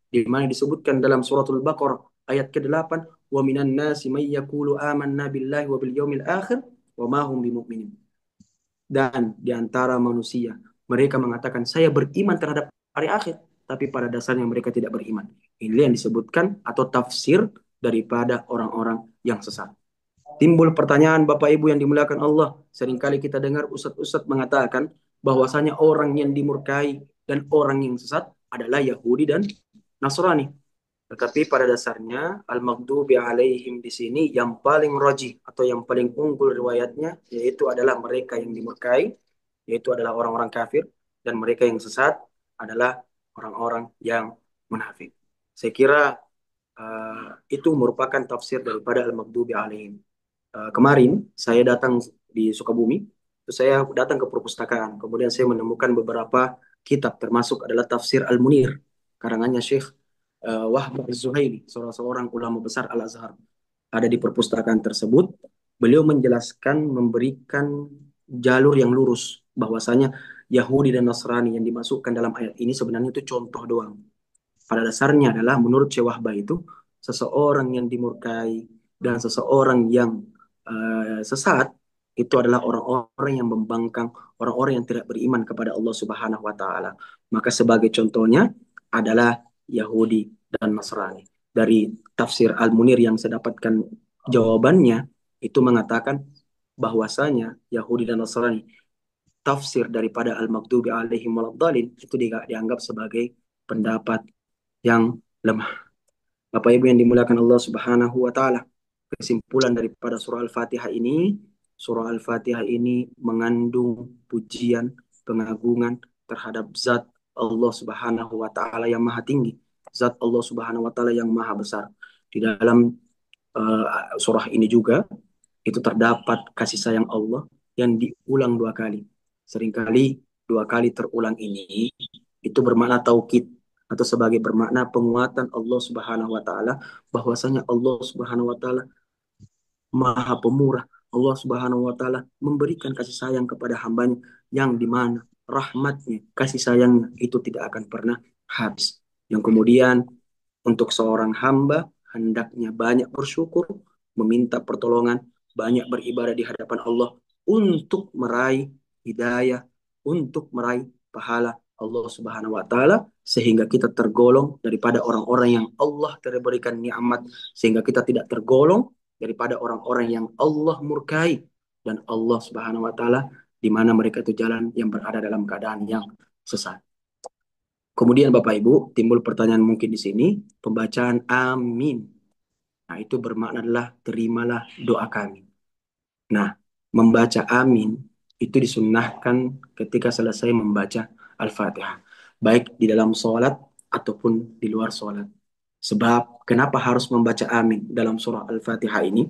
di mana disebutkan dalam suratul Baqarah ayat ke-8, wa minan nasi may yaqulu amanna billahi wa bil yaumil akhir wa ma hum bimumin. Dan di antara manusia mereka mengatakan saya beriman terhadap hari akhir, tapi pada dasarnya mereka tidak beriman. Ini yang disebutkan atau tafsir daripada orang-orang yang sesat. Timbul pertanyaan Bapak Ibu yang dimuliakan Allah. Seringkali kita dengar ustadz-ustadz mengatakan bahwasanya orang yang dimurkai dan orang yang sesat adalah Yahudi dan Nasrani. Tetapi pada dasarnya al-maghdubi alaihim di sini yang paling rajih atau yang paling unggul riwayatnya yaitu adalah mereka yang dimurkai, yaitu adalah orang-orang kafir, dan mereka yang sesat adalah orang-orang yang munafik. Saya kira itu merupakan tafsir daripada al-maghdubi alaihim. Kemarin saya datang di Sukabumi, terus saya datang ke perpustakaan, kemudian saya menemukan beberapa kitab termasuk adalah tafsir Al-Munir karangannya Syekh Wahbah Az-Zuhaili, seorang ulama besar Al-Azhar. Ada di perpustakaan tersebut, beliau menjelaskan, memberikan jalur yang lurus bahwasanya Yahudi dan Nasrani yang dimasukkan dalam ayat ini sebenarnya itu contoh doang. Pada dasarnya adalah menurut Syekh Wahbah itu seseorang yang dimurkai dan seseorang yang sesat itu adalah orang-orang yang membangkang, orang-orang yang tidak beriman kepada Allah Subhanahu wa taala. Maka sebagai contohnya adalah Yahudi dan Nasrani. Dari tafsir Al-Munir yang saya dapatkan jawabannya itu mengatakan bahwasanya Yahudi dan Nasrani tafsir daripada Al-Maghdubi alaihim waladdallin itu dianggap sebagai pendapat yang lemah. Bapak Ibu yang dimuliakan Allah Subhanahu wa taala, kesimpulan daripada surah Al-Fatihah ini Surah Al-Fatihah ini mengandung pujian, pengagungan terhadap zat Allah Subhanahu wa taala yang maha tinggi, zat Allah Subhanahu wa taala yang maha besar. Di dalam surah ini juga itu terdapat kasih sayang Allah yang diulang dua kali. Seringkali dua kali terulang ini itu bermakna taukid atau sebagai bermakna penguatan Allah Subhanahu wa taala bahwasanya Allah Subhanahu wa taala Maha Pemurah. Allah Subhanahu wa taala memberikan kasih sayang kepada hambanya yang di mana rahmatnya, kasih sayangnya itu tidak akan pernah habis. Yang kemudian untuk seorang hamba hendaknya banyak bersyukur, meminta pertolongan, banyak beribadah di hadapan Allah untuk meraih hidayah, untuk meraih pahala Allah Subhanahu wa taala sehingga kita tergolong daripada orang-orang yang Allah terberikan nikmat, sehingga kita tidak tergolong daripada orang-orang yang Allah murkai dan Allah Subhanahu wa taala di mana mereka itu jalan yang berada dalam keadaan yang sesat. Kemudian Bapak Ibu, timbul pertanyaan mungkin di sini, pembacaan amin. Nah, itu bermakna adalah terimalah doa kami. Nah, membaca amin itu disunnahkan ketika selesai membaca Al-Fatihah. Baik di dalam sholat ataupun di luar sholat. Sebab kenapa harus membaca amin dalam surah Al-Fatihah ini?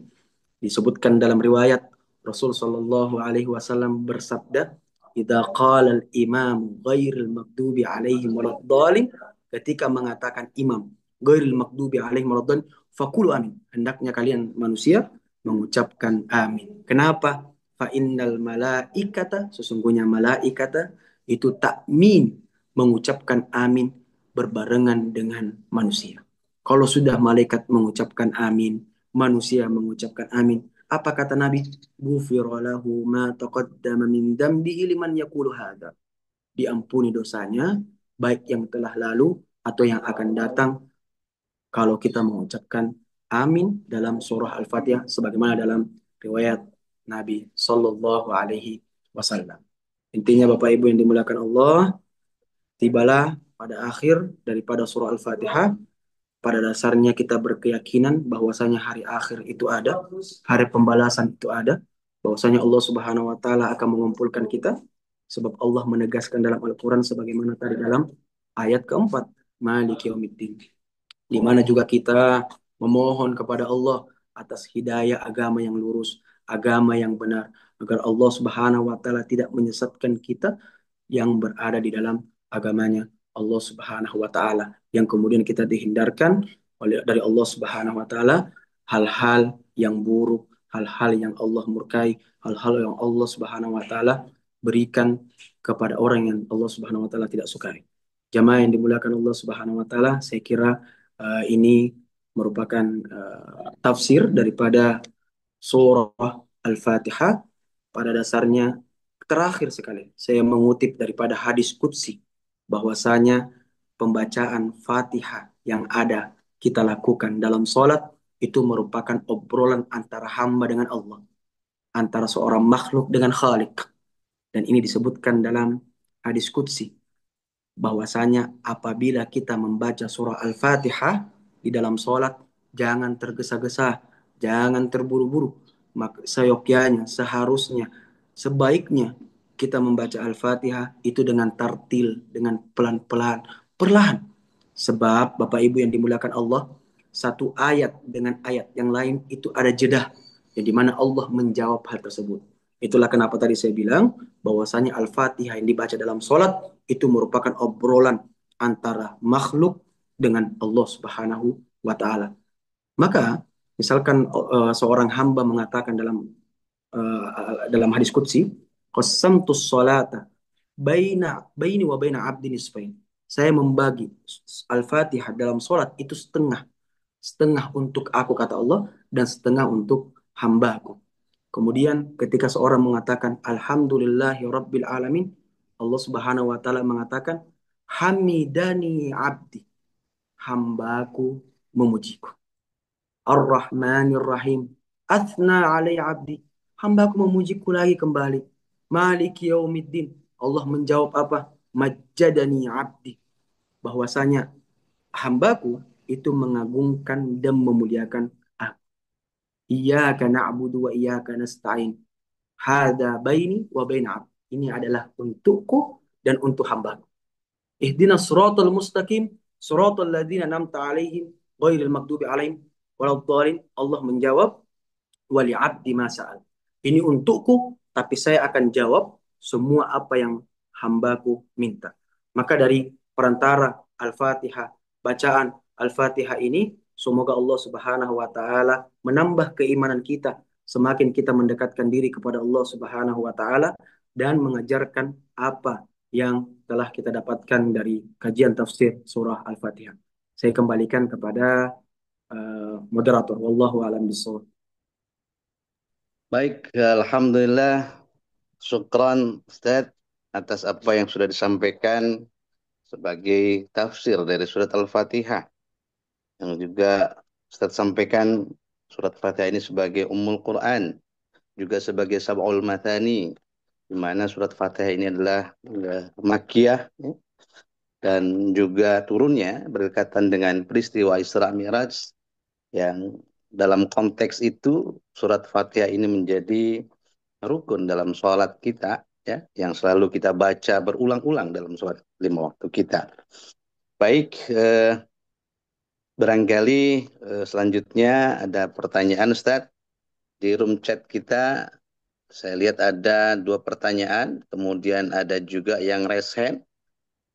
Disebutkan dalam riwayat Rasul Shallallahu Alaihi Wasallam bersabda, "Idza qala al-imam ghairil maghdubi alaihim waladdallin," ketika mengatakan imam ghairil maghdubi alaihim waladdallin, faqulu amin. Hendaknya kalian manusia mengucapkan amin. Kenapa? Fa innal malaikata, sesungguhnya malaikata itu takmin mengucapkan amin berbarengan dengan manusia. Kalau sudah malaikat mengucapkan amin, manusia mengucapkan amin. Apa kata Nabi? Ghufira lahu ma taqaddama min dambihi liman yaqulu hadza. Diampuni dosanya, baik yang telah lalu atau yang akan datang kalau kita mengucapkan amin dalam surah Al-Fatihah sebagaimana dalam riwayat Nabi Sallallahu Alaihi Wasallam. Intinya Bapak Ibu yang dimuliakan Allah, tibalah pada akhir daripada surah Al-Fatihah. Pada dasarnya kita berkeyakinan bahwasanya hari akhir itu ada, hari pembalasan itu ada, bahwasanya Allah Subhanahu wa taala akan mengumpulkan kita sebab Allah menegaskan dalam Al-Qur'an sebagaimana tadi dalam ayat keempat, Maliki Yaumiddin. Di mana juga kita memohon kepada Allah atas hidayah agama yang lurus, agama yang benar, agar Allah Subhanahu wa taala tidak menyesatkan kita yang berada di dalam agamanya Allah Subhanahu wa taala, yang kemudian kita dihindarkan oleh dari Allah Subhanahu wa taala hal-hal yang buruk, hal-hal yang Allah murkai, hal-hal yang Allah Subhanahu wa taala berikan kepada orang yang Allah Subhanahu wa taala tidak sukai. Jamaah yang dimuliakan Allah Subhanahu wa taala, saya kira ini merupakan tafsir daripada surah Al-Fatihah. Pada dasarnya terakhir sekali saya mengutip daripada hadis qudsi bahwasanya pembacaan Fatihah yang ada kita lakukan dalam sholat itu merupakan obrolan antara hamba dengan Allah, antara seorang makhluk dengan Khalik. Dan ini disebutkan dalam hadis qudsi bahwasanya apabila kita membaca surah Al-Fatihah di dalam sholat, jangan tergesa-gesa, jangan terburu-buru. Maka seyogyanya, seharusnya, sebaiknya kita membaca Al-Fatihah itu dengan tartil, dengan pelan-pelan, perlahan. Sebab Bapak Ibu yang dimuliakan Allah, satu ayat dengan ayat yang lain itu ada jeda, yang dimana Allah menjawab hal tersebut. Itulah kenapa tadi saya bilang bahwasanya Al-Fatihah yang dibaca dalam sholat itu merupakan obrolan antara makhluk dengan Allah Subhanahu wa taala. Maka misalkan seorang hamba mengatakan dalam hadis qudsi, qasamtus salata baini wa baina abdi nisfain. Saya membagi Al-Fatihah dalam salat itu setengah. Setengah untuk aku kata Allah dan setengah untuk hambaku. Kemudian ketika seorang mengatakan Alhamdulillahi Rabbil Alamin, Allah Subhanahu wa taala mengatakan Hamidani abdi, hambaku memujiku. Ar-Rahmanir Rahim, Athna alai abdi, hambaku memujiku lagi kembali. Maliki Yaumiddin, Allah menjawab apa? Majjadani abdi, bahwasanya hambaku itu mengagungkan dan memuliakan aku. Iyyaka na'budu wa iyyaka nasta'in. Hada baini wa baina abdi. Ini adalah untukku dan untuk hambaku. Ihdinas siratal mustaqim, siratal ladzina an'amta alaihim, ghairil maghdubi alaihim waladdallin. Allah menjawab, wali abdi masa'al. Ini untukku, tapi saya akan jawab semua apa yang hambaku minta. Maka dari perantara Al-Fatihah, bacaan Al-Fatihah ini, semoga Allah Subhanahu wa taala menambah keimanan kita, semakin kita mendekatkan diri kepada Allah Subhanahu wa taala dan mengajarkan apa yang telah kita dapatkan dari kajian tafsir surah Al-Fatihah. Saya kembalikan kepada moderator. Wallahu a'lam bishawab. Baik, alhamdulillah, syukran Ustaz atas apa yang sudah disampaikan sebagai tafsir dari surat Al-Fatihah, yang juga Ustaz sampaikan surat Fatihah ini sebagai Ummul Quran, juga sebagai Sab'ul Mathani, di mana surat Fatihah ini adalah Makkiyah, ya, dan juga turunnya berdekatan dengan peristiwa Isra Mi'raj, yang dalam konteks itu surat Fatihah ini menjadi rukun dalam sholat kita, ya, yang selalu kita baca berulang-ulang dalam sholat lima waktu kita. Baik, barangkali selanjutnya ada pertanyaan Ustadz. Di room chat kita saya lihat ada dua pertanyaan, kemudian ada juga yang raise hand.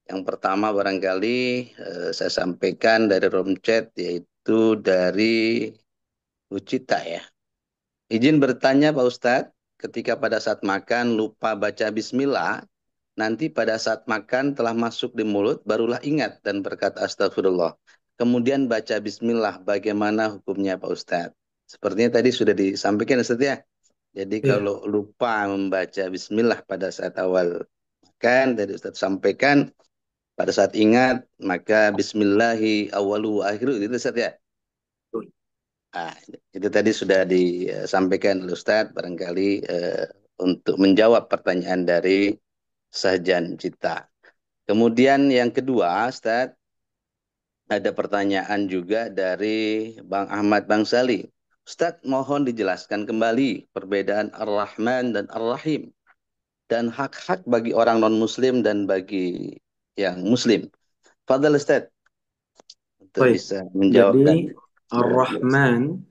Yang pertama barangkali saya sampaikan dari room chat, yaitu dari Ucita, ya. Izin bertanya Pak Ustadz, ketika pada saat makan lupa baca bismillah, nanti pada saat makan telah masuk di mulut, barulah ingat dan berkata astagfirullah. Kemudian baca bismillah, bagaimana hukumnya Pak Ustadz? Sepertinya tadi sudah disampaikan Ustadz, ya. Jadi Iya. kalau lupa membaca bismillah pada saat awal makan, tadi Ustadz sampaikan, pada saat ingat, maka bismillahi awalu wa akhiru, itu Ustadz, ya. Ah, itu tadi sudah disampaikan oleh Ustadz, barangkali untuk menjawab pertanyaan dari Sahjan Cita. Kemudian yang kedua, Ustadz, ada pertanyaan juga dari Bang Ahmad Bangsali. Ustadz, mohon dijelaskan kembali perbedaan Ar-Rahman dan Ar-Rahim dan hak-hak bagi orang non-Muslim dan bagi yang Muslim. Fadal Ustadz, untuk Baik. bisa menjawab Jadi dan menjelaskan. Ar-Rahman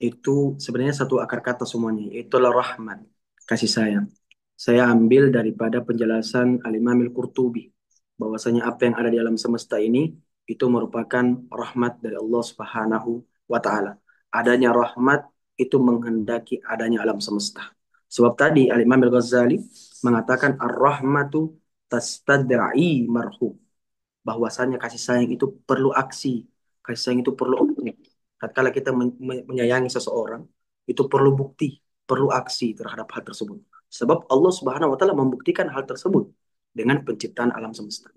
itu sebenarnya satu akar kata semuanya. Itulah rahmat, kasih sayang. Saya ambil daripada penjelasan Al-Imam Al-Qurtubi bahwasanya apa yang ada di alam semesta ini itu merupakan rahmat dari Allah Subhanahu wa taala. Adanya rahmat itu menghendaki adanya alam semesta. Sebab tadi Al-Imam Al-Ghazali mengatakan ar-rahmatu tastad'i marhum, bahwasanya kasih sayang itu perlu aksi, kasih sayang itu perlu objek. Tatkala kita menyayangi seseorang, itu perlu bukti, perlu aksi terhadap hal tersebut. Sebab Allah Subhanahu wa taala membuktikan hal tersebut dengan penciptaan alam semesta.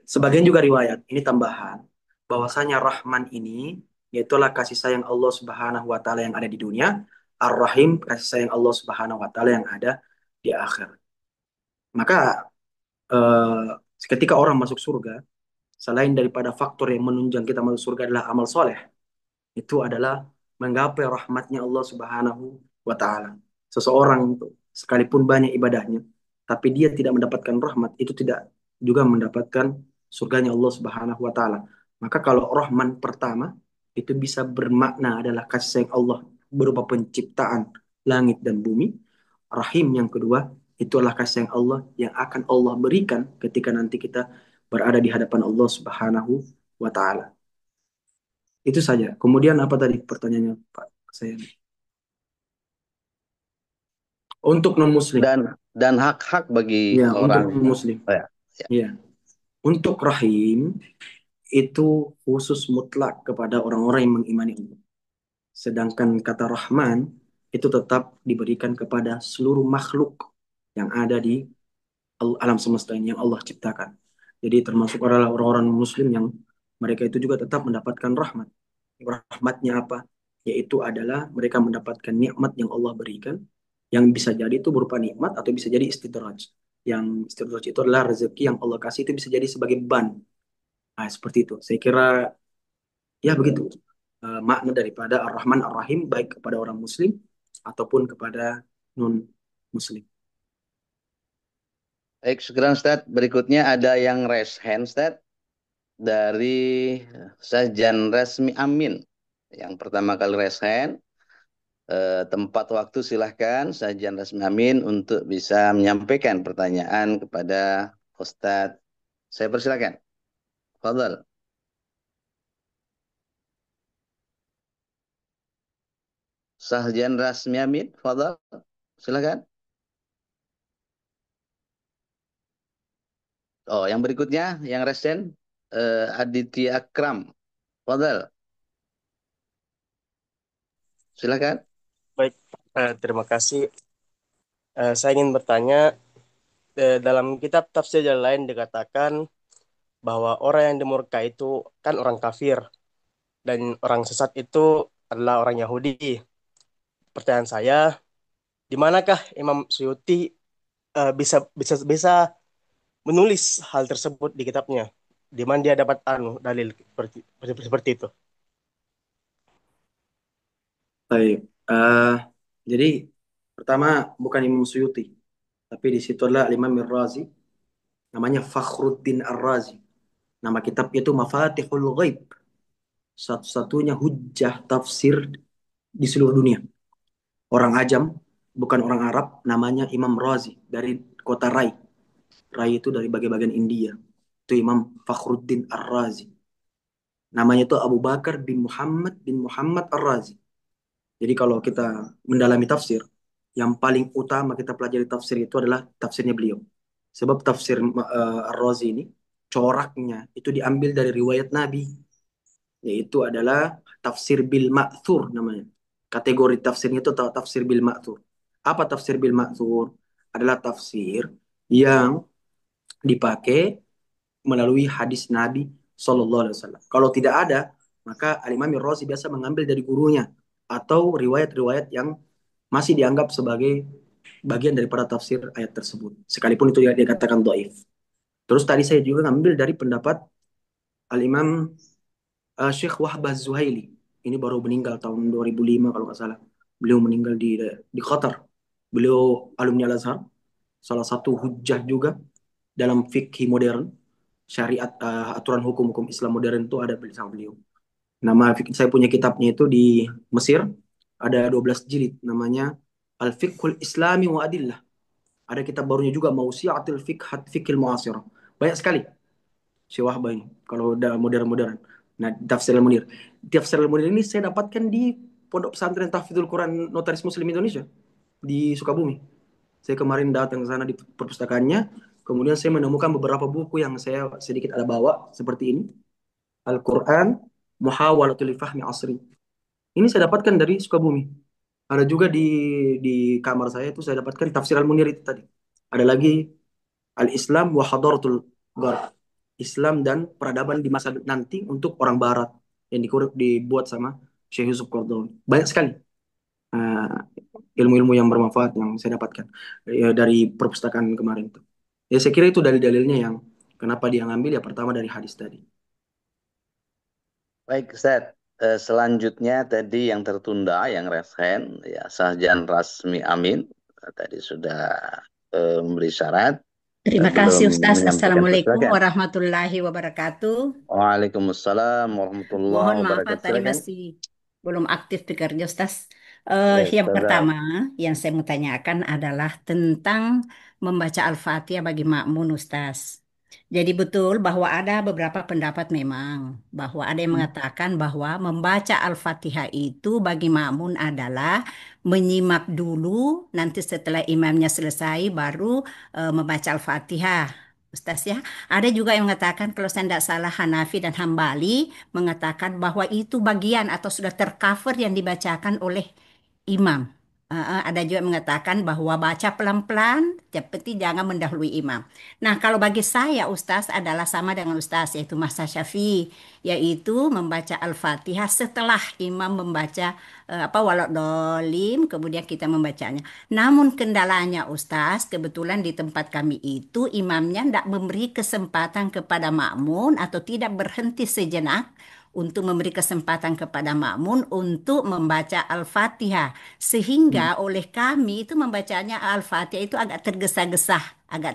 Sebagian juga riwayat, ini tambahan, bahwasanya Rahman ini yaitulah kasih sayang Allah Subhanahu wa taala yang ada di dunia, Ar-Rahim kasih sayang Allah Subhanahu wa taala yang ada di akhir. Maka eh, ketika orang masuk surga, selain daripada faktor yang menunjang kita masuk surga adalah amal soleh, itu adalah menggapai rahmatnya Allah Subhanahu wa taala. Seseorang itu sekalipun banyak ibadahnya, tapi dia tidak mendapatkan rahmat, itu tidak juga mendapatkan surganya Allah Subhanahu wa taala. Maka kalau rahman pertama itu bisa bermakna adalah kasih sayang Allah berupa penciptaan langit dan bumi. Rahim yang kedua itu adalah kasih sayang Allah yang akan Allah berikan ketika nanti kita berada di hadapan Allah Subhanahu wa taala. Itu saja. Kemudian apa tadi pertanyaannya Pak? Saya untuk non muslim. Dan hak-hak bagi Ya, untuk orang, non muslim. oh ya, ya. Ya. Untuk rahim itu khusus mutlak kepada orang-orang yang mengimani Allah. Sedangkan kata Rahman itu tetap diberikan kepada seluruh makhluk yang ada di alam semesta ini yang Allah ciptakan. Jadi termasuk adalah orang-orang muslim yang mereka itu juga tetap mendapatkan rahmat. Rahmatnya apa? Yaitu adalah mereka mendapatkan nikmat yang Allah berikan, yang bisa jadi itu berupa nikmat atau bisa jadi istidraj. Yang istidraj itu adalah rezeki yang Allah kasih itu bisa jadi sebagai ban. Nah, seperti itu. Saya kira ya begitu. Makna daripada Ar-Rahman Ar-Rahim baik kepada orang muslim ataupun kepada non muslim. Muslim. Baik, sekarang Ustaz. Berikutnya ada yang raise hand, Ustaz. Dari Sajan Resmi Amin. Yang pertama kali raise hand. Tempat waktu silahkan Sajan Resmi Amin untuk bisa menyampaikan pertanyaan kepada Ustadz. Saya persilakan. Fadal. Sajan Resmi Amin. Fadal. Silakan. Oh, yang berikutnya, yang resen, Aditya Akram. Fadal. Silakan. Baik, terima kasih. Saya ingin bertanya, dalam kitab tafsir yang lain dikatakan bahwa orang yang dimurka itu kan orang kafir dan orang sesat itu adalah orang Yahudi. Pertanyaan saya, di manakah Imam Suyuti bisa bisa bisa menulis hal tersebut di kitabnya? Di mana dia dapat dalil seperti itu? Baik. Jadi pertama bukan Imam Suyuti, tapi di situ adalah Imam Ar-Razi, namanya Fakhruddin Ar-Razi. Nama kitabnya itu Mafatihul Ghaib, satu-satunya hujjah tafsir di seluruh dunia. Orang Ajam, bukan orang Arab, namanya Imam Razi dari kota Rai. Rai itu dari bagian India. Itu Imam Fakhruddin Ar-Razi. Namanya itu Abu Bakar bin Muhammad Ar-Razi. Jadi kalau kita mendalami tafsir, yang paling utama kita pelajari tafsir itu adalah tafsirnya beliau. Sebab tafsir Ar-Razi ini, coraknya itu diambil dari riwayat Nabi, yaitu adalah tafsir bil ma'thur namanya. Kategori tafsirnya itu tafsir bil ma'thur. Apa tafsir bil ma'thur? Adalah tafsir yang dipakai melalui hadis Nabi Shallallahu Alaihi Wasallam. Kalau tidak ada, maka Al-Imam Razi biasa mengambil dari gurunya atau riwayat-riwayat yang masih dianggap sebagai bagian daripada tafsir ayat tersebut. Sekalipun itu dikatakan doif. Terus tadi saya juga ngambil dari pendapat Al-Imam Syekh Wahbah Zuhaili. Ini baru meninggal tahun 2005 kalau nggak salah. Beliau meninggal di Qatar. Beliau alumni Al-Azhar, salah satu hujjah juga dalam fikih modern, syariat, aturan hukum-hukum Islam modern itu ada bersama beliau. Saya punya kitabnya itu di Mesir, ada 12 jilid namanya Al-Fiqhul Islami wa Adillah. Ada kitab barunya juga Mausi'atul Fiqhil Mu'asirah. Banyak sekali Syekh Wahbah ini kalau udah modern-modern. Nah, Tafsir Al-Munir. Tafsir Al-Munir ini saya dapatkan di Pondok Pesantren Tahfidzul Quran Notaris Muslim Indonesia di Sukabumi. Saya kemarin datang ke sana di perpustakaannya, kemudian saya menemukan beberapa buku yang saya sedikit ada bawa seperti ini. Al-Quran Muhawalatul Fahmi Asri. Ini saya dapatkan dari Sukabumi. Ada juga di kamar saya itu saya dapatkan tafsir Al-Munir itu tadi. Ada lagi Al-Islam wa Hadaratul Gharb. Islam dan peradaban di masa nanti untuk orang Barat yang dibuat sama Syekh Yusuf Qaradawi. Banyak sekali uh, ilmu-ilmu yang bermanfaat yang saya dapatkan ya, dari perpustakaan kemarin itu. Ya saya kira itu dalil-dalilnya yang kenapa dia ngambil ya pertama dari hadis tadi. Baik, Ustaz. Selanjutnya tadi yang tertunda, yang resen, ya Sajan Rasmi Amin. Tadi sudah memberi syarat, Terima belum kasih Ustaz. menyampaikan Assalamualaikum persilakan. warahmatullahi wabarakatuh. Waalaikumsalam warahmatullahi Mohon maaf Pak, wabarakatuh. tadi Silakan. masih belum aktif bekerja Ustaz. Ya, Yang Ustaz. pertama yang saya mau tanyakan adalah tentang membaca Al-Fatihah bagi makmum Ustaz. Jadi betul bahwa ada beberapa pendapat memang bahwa ada yang mengatakan bahwa membaca Al-Fatihah itu bagi makmum adalah menyimak dulu, nanti setelah imamnya selesai baru membaca Al-Fatihah. Ustaz ya, ada juga yang mengatakan kalau saya tidak salah Hanafi dan Hambali mengatakan bahwa itu bagian atau sudah tercover yang dibacakan oleh imam. Ada juga yang mengatakan bahwa baca pelan-pelan, tapi jangan mendahului imam. Nah, kalau bagi saya Ustaz adalah sama dengan Ustaz, yaitu Mas Syafi'i, yaitu membaca Al-Fatihah setelah imam membaca waladdolim, kemudian kita membacanya. Namun kendalanya Ustaz, kebetulan di tempat kami itu imamnya tidak memberi kesempatan kepada makmum atau tidak berhenti sejenak untuk memberi kesempatan kepada makmum untuk membaca Al-Fatihah. Sehingga oleh kami itu membacanya Al-Fatihah itu agak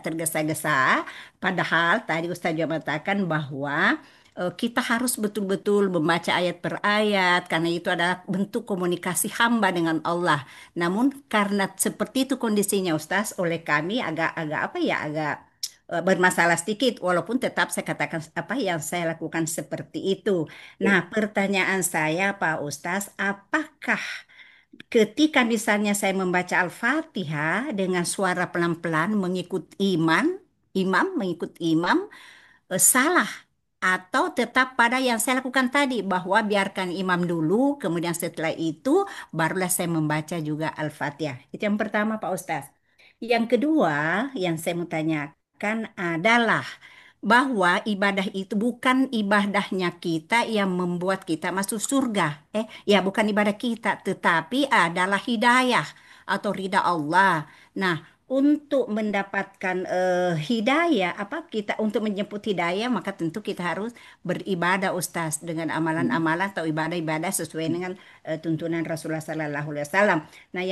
tergesa-gesa. Padahal tadi Ustaz juga mengatakan bahwa kita harus betul-betul membaca ayat per ayat karena itu adalah bentuk komunikasi hamba dengan Allah. Namun karena seperti itu kondisinya Ustaz, oleh kami agak apa ya, agak bermasalah sedikit walaupun tetap saya katakan apa yang saya lakukan seperti itu. Nah, pertanyaan saya Pak Ustaz, apakah ketika misalnya saya membaca Al-Fatihah dengan suara pelan-pelan mengikut mengikut imam, salah atau tetap pada yang saya lakukan tadi bahwa biarkan imam dulu, kemudian setelah itu barulah saya membaca juga Al-Fatihah. Itu yang pertama Pak Ustaz. Yang kedua yang saya mau tanyakan adalah bahwa ibadah itu bukan ibadahnya kita yang membuat kita masuk surga. Ya bukan ibadah kita, tetapi adalah hidayah atau ridha Allah. Nah, untuk mendapatkan hidayah, apa kita untuk menjemput hidayah, maka tentu kita harus beribadah Ustaz dengan amalan-amalan atau ibadah-ibadah sesuai dengan tuntunan Rasulullah Sallallahu Alaihi Wasallam. Nah,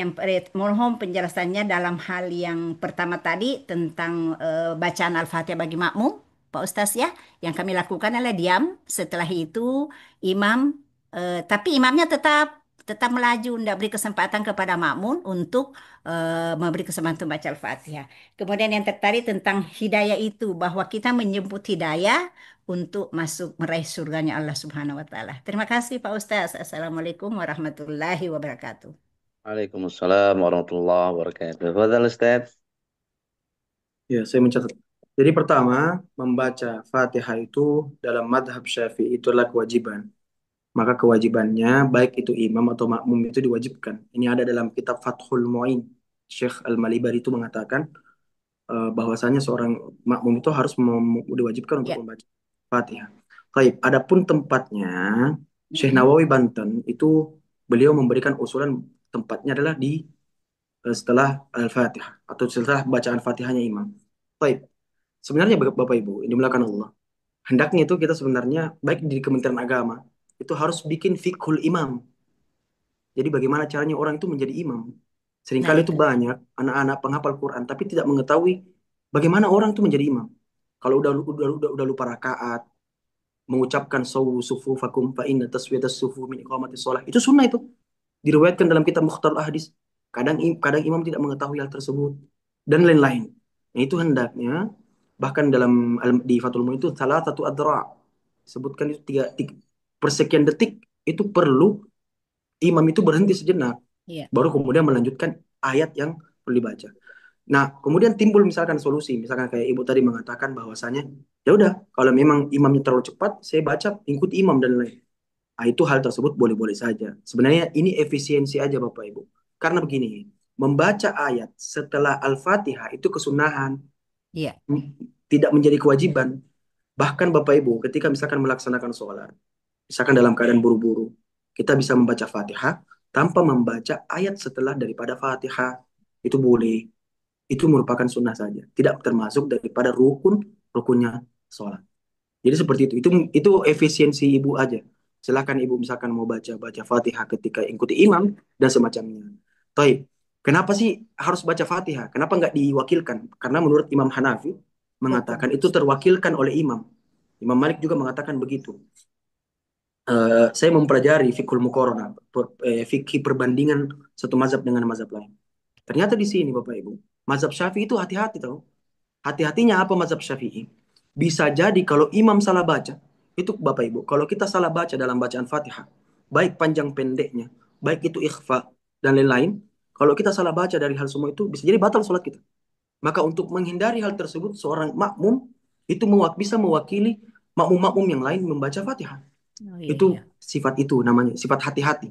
mohon penjelasannya dalam hal yang pertama tadi tentang bacaan Al-Fatihah bagi makmum, Pak Ustaz ya. Yang kami lakukan adalah diam. Setelah itu imam, tapi imamnya tetap melaju, tidak beri kesempatan kepada makmum untuk memberi kesempatan baca Al-Fatihah. Kemudian yang tertarik tentang hidayah itu, bahwa kita menjemput hidayah untuk masuk meraih surganya Allah Subhanahu wa Ta'ala. Terima kasih Pak Ustaz. Assalamualaikum warahmatullahi wabarakatuh. Waalaikumsalam warahmatullahi wabarakatuh. Fadhal Ustaz. Ya, saya mencatat. Jadi pertama, membaca Fatihah itu dalam madhab Syafi'i itu adalah kewajiban. Maka kewajibannya baik itu imam atau makmum itu diwajibkan. Ini ada dalam kitab Fathul Mu'in. Syekh Al-Malibari itu mengatakan bahwasanya seorang makmum itu harus diwajibkan untuk Ya, membaca Fatihah. Baik, adapun tempatnya Syekh mm-mm. Nawawi Banten itu beliau memberikan usulan tempatnya adalah di setelah Al-Fatihah atau setelah bacaan Fatihahnya imam. Baik, sebenarnya Bapak Ibu, ini melakukan Allah. Hendaknya itu kita sebenarnya baik di Kementerian Agama itu harus bikin fikhul imam. Jadi bagaimana caranya orang itu menjadi imam. Nah Seringkali itu itu. banyak anak-anak penghafal Quran tapi tidak mengetahui bagaimana orang itu menjadi imam. Kalau udah lupa rakaat, mengucapkan sawu sufufakum fa inna taswiyatas sufu min iqamatis shalah. Itu sunnah itu. Diriwayatkan dalam kitab Mukhtarul Hadis. Kadang imam tidak mengetahui hal tersebut dan lain-lain. Nah, itu hendaknya bahkan di Fathul Mu'in itu salah satu adra sebutkan itu persekian detik itu perlu imam itu berhenti sejenak Iya. baru kemudian melanjutkan ayat yang perlu dibaca. Nah, kemudian timbul misalkan solusi, misalkan kayak Ibu tadi mengatakan bahwasanya ya udah kalau memang imamnya terlalu cepat, saya baca ikut imam dan lain. Nah, itu hal tersebut boleh-boleh saja. Sebenarnya ini efisiensi aja Bapak Ibu. Karena begini, membaca ayat setelah Al-Fatihah itu kesunahan, Iya. tidak menjadi kewajiban. Bahkan Bapak Ibu, ketika misalkan melaksanakan sholat, misalkan dalam keadaan buru-buru, kita bisa membaca Fatihah tanpa membaca ayat setelah daripada Fatihah. Itu boleh. Itu merupakan sunnah saja. Tidak termasuk daripada rukunnya sholat. Jadi seperti itu. Itu efisiensi ibu aja. Silakan ibu misalkan mau baca Fatihah ketika ikuti imam dan semacamnya. Taib. Kenapa sih harus baca Fatihah? Kenapa nggak diwakilkan? Karena menurut Imam Hanafi Betul. mengatakan itu terwakilkan oleh imam. Imam Malik juga mengatakan begitu. Saya mempelajari fikul mukorona, fikih perbandingan satu mazhab dengan mazhab lain. Ternyata di sini Bapak Ibu, mazhab Syafi'i itu hati-hati tahu. Hati-hatinya apa mazhab Syafi'i? Bisa jadi kalau imam salah baca, itu Bapak Ibu, kalau kita salah baca dalam bacaan Fatihah, baik panjang pendeknya, baik itu ikhfa dan lain-lain, kalau kita salah baca dari hal semua itu bisa jadi batal sholat kita. Maka untuk menghindari hal tersebut, seorang makmum itu bisa mewakili makmum-makmum yang lain membaca Fatihah. Oh iya, Itu iya. sifat itu namanya, sifat hati-hati.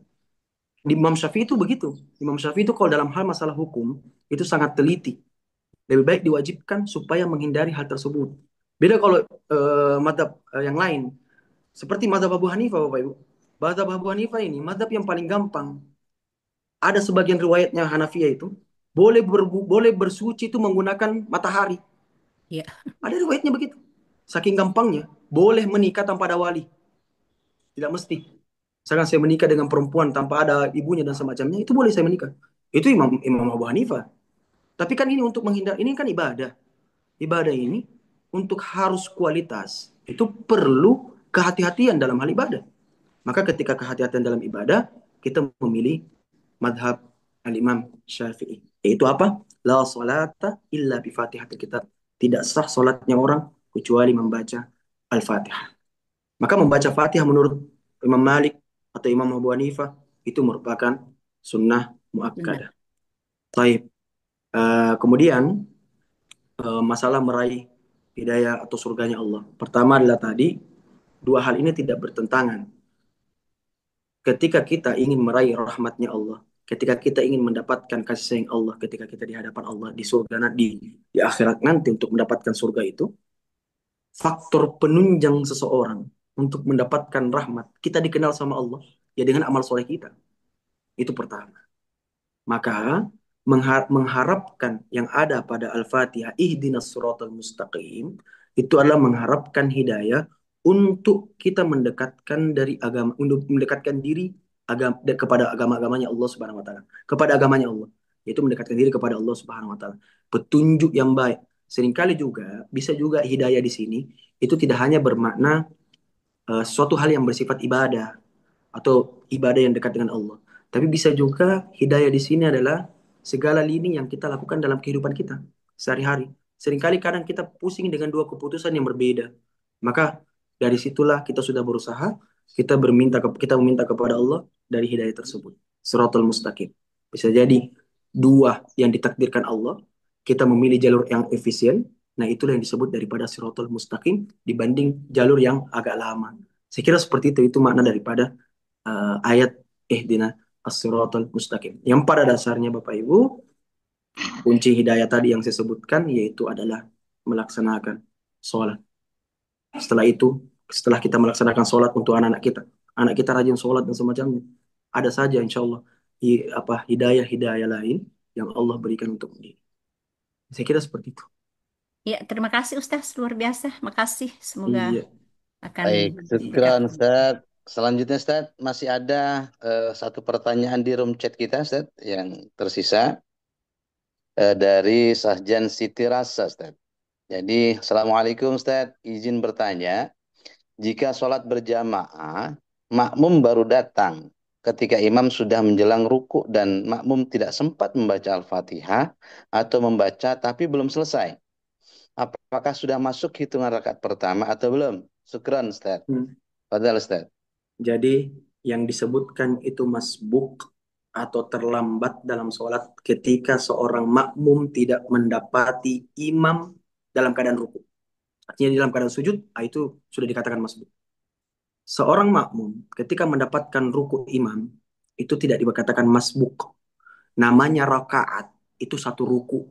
Di Imam Syafi'i itu begitu. Imam Syafi'i itu kalau dalam hal masalah hukum, itu sangat teliti. Lebih baik diwajibkan supaya menghindari hal tersebut. Beda kalau madhab yang lain. Seperti madhab Abu Hanifah, Bapak Ibu. Madhab Abu Hanifah ini madhab yang paling gampang. Ada sebagian riwayatnya Hanafiyah itu, boleh bersuci itu menggunakan matahari. Iya. Ada riwayatnya begitu. Saking gampangnya, boleh menikah tanpa ada wali. Tidak mesti. Misalkan saya menikah dengan perempuan tanpa ada ibunya dan semacamnya, itu boleh saya menikah. Itu Imam Imam Abu Hanifah. Tapi kan ini untuk menghindar, ini kan ibadah. Ibadah ini untuk harus kualitas, itu perlu kehati-hatian dalam hal ibadah. Maka ketika kehati-hatian dalam ibadah, kita memilih madhab al-Imam Syafi'i. Yaitu apa? La salata illa bi fatihatil kitab. Tidak sah solatnya orang kecuali membaca Al-Fatihah. Maka membaca Fatihah menurut Imam Malik atau Imam Abu Hanifah itu merupakan sunnah Benar. muakkadah. Taib. Kemudian masalah meraih hidayah atau surganya Allah. Pertama adalah tadi, dua hal ini tidak bertentangan. Ketika kita ingin meraih rahmatnya Allah, ketika kita ingin mendapatkan kasih sayang Allah, ketika kita di hadapan Allah di surga di akhirat nanti untuk mendapatkan surga itu, faktor penunjang seseorang untuk mendapatkan rahmat, kita dikenal sama Allah ya dengan amal soleh kita. Itu pertama. Maka mengharapkan yang ada pada Al-Fatihah, ihdinas siratal mustaqim, itu adalah mengharapkan hidayah untuk kita mendekatkan dari agama, untuk mendekatkan diri kepada agama-agamanya Allah Subhanahu wa taala, kepada agamanya Allah, yaitu mendekatkan diri kepada Allah Subhanahu wa taala. Petunjuk yang baik. Seringkali juga bisa juga hidayah di sini itu tidak hanya bermakna suatu hal yang bersifat ibadah atau ibadah yang dekat dengan Allah. Tapi bisa juga hidayah di sini adalah segala lini yang kita lakukan dalam kehidupan kita sehari-hari. Seringkali kadang kita pusing dengan dua keputusan yang berbeda. Maka dari situlah kita sudah berusaha, kita meminta kepada Allah dari hidayah tersebut. Suratul mustaqim. Bisa jadi dua yang ditakdirkan Allah, kita memilih jalur yang efisien. Nah, itulah yang disebut daripada siratul mustaqim dibanding jalur yang agak lama. Saya kira seperti itu makna daripada ayat ihdina as-siratal mustaqim. Yang pada dasarnya Bapak Ibu, kunci hidayah tadi yang saya sebutkan yaitu adalah melaksanakan sholat. Setelah itu, setelah kita melaksanakan sholat untuk anak kita rajin sholat dan semacamnya, ada saja insya Allah hidayah-hidayah lain yang Allah berikan untuk dia. Saya kira seperti itu. Ya, terima kasih Ustaz, luar biasa. Makasih. Semoga Iya, akan Baik, meningkat. syukran Ustaz. Selanjutnya Ustaz, masih ada satu pertanyaan di room chat kita Ustaz yang tersisa dari Sahjan Siti Rasa Ustaz. Jadi, Assalamualaikum Ustaz, izin bertanya, jika sholat berjamaah, makmum baru datang ketika imam sudah menjelang ruku dan makmum tidak sempat membaca Al-Fatihah atau membaca tapi belum selesai. Apakah sudah masuk hitungan rakaat pertama atau belum? Syukran Ustaz. Hmm. Fadal Ustaz. Jadi yang disebutkan itu masbuk atau terlambat dalam sholat ketika seorang makmum tidak mendapati imam dalam keadaan ruku. Artinya di dalam keadaan sujud, itu sudah dikatakan masbuk. Seorang makmum ketika mendapatkan ruku imam, itu tidak dikatakan masbuk. Namanya rakaat, itu satu ruku.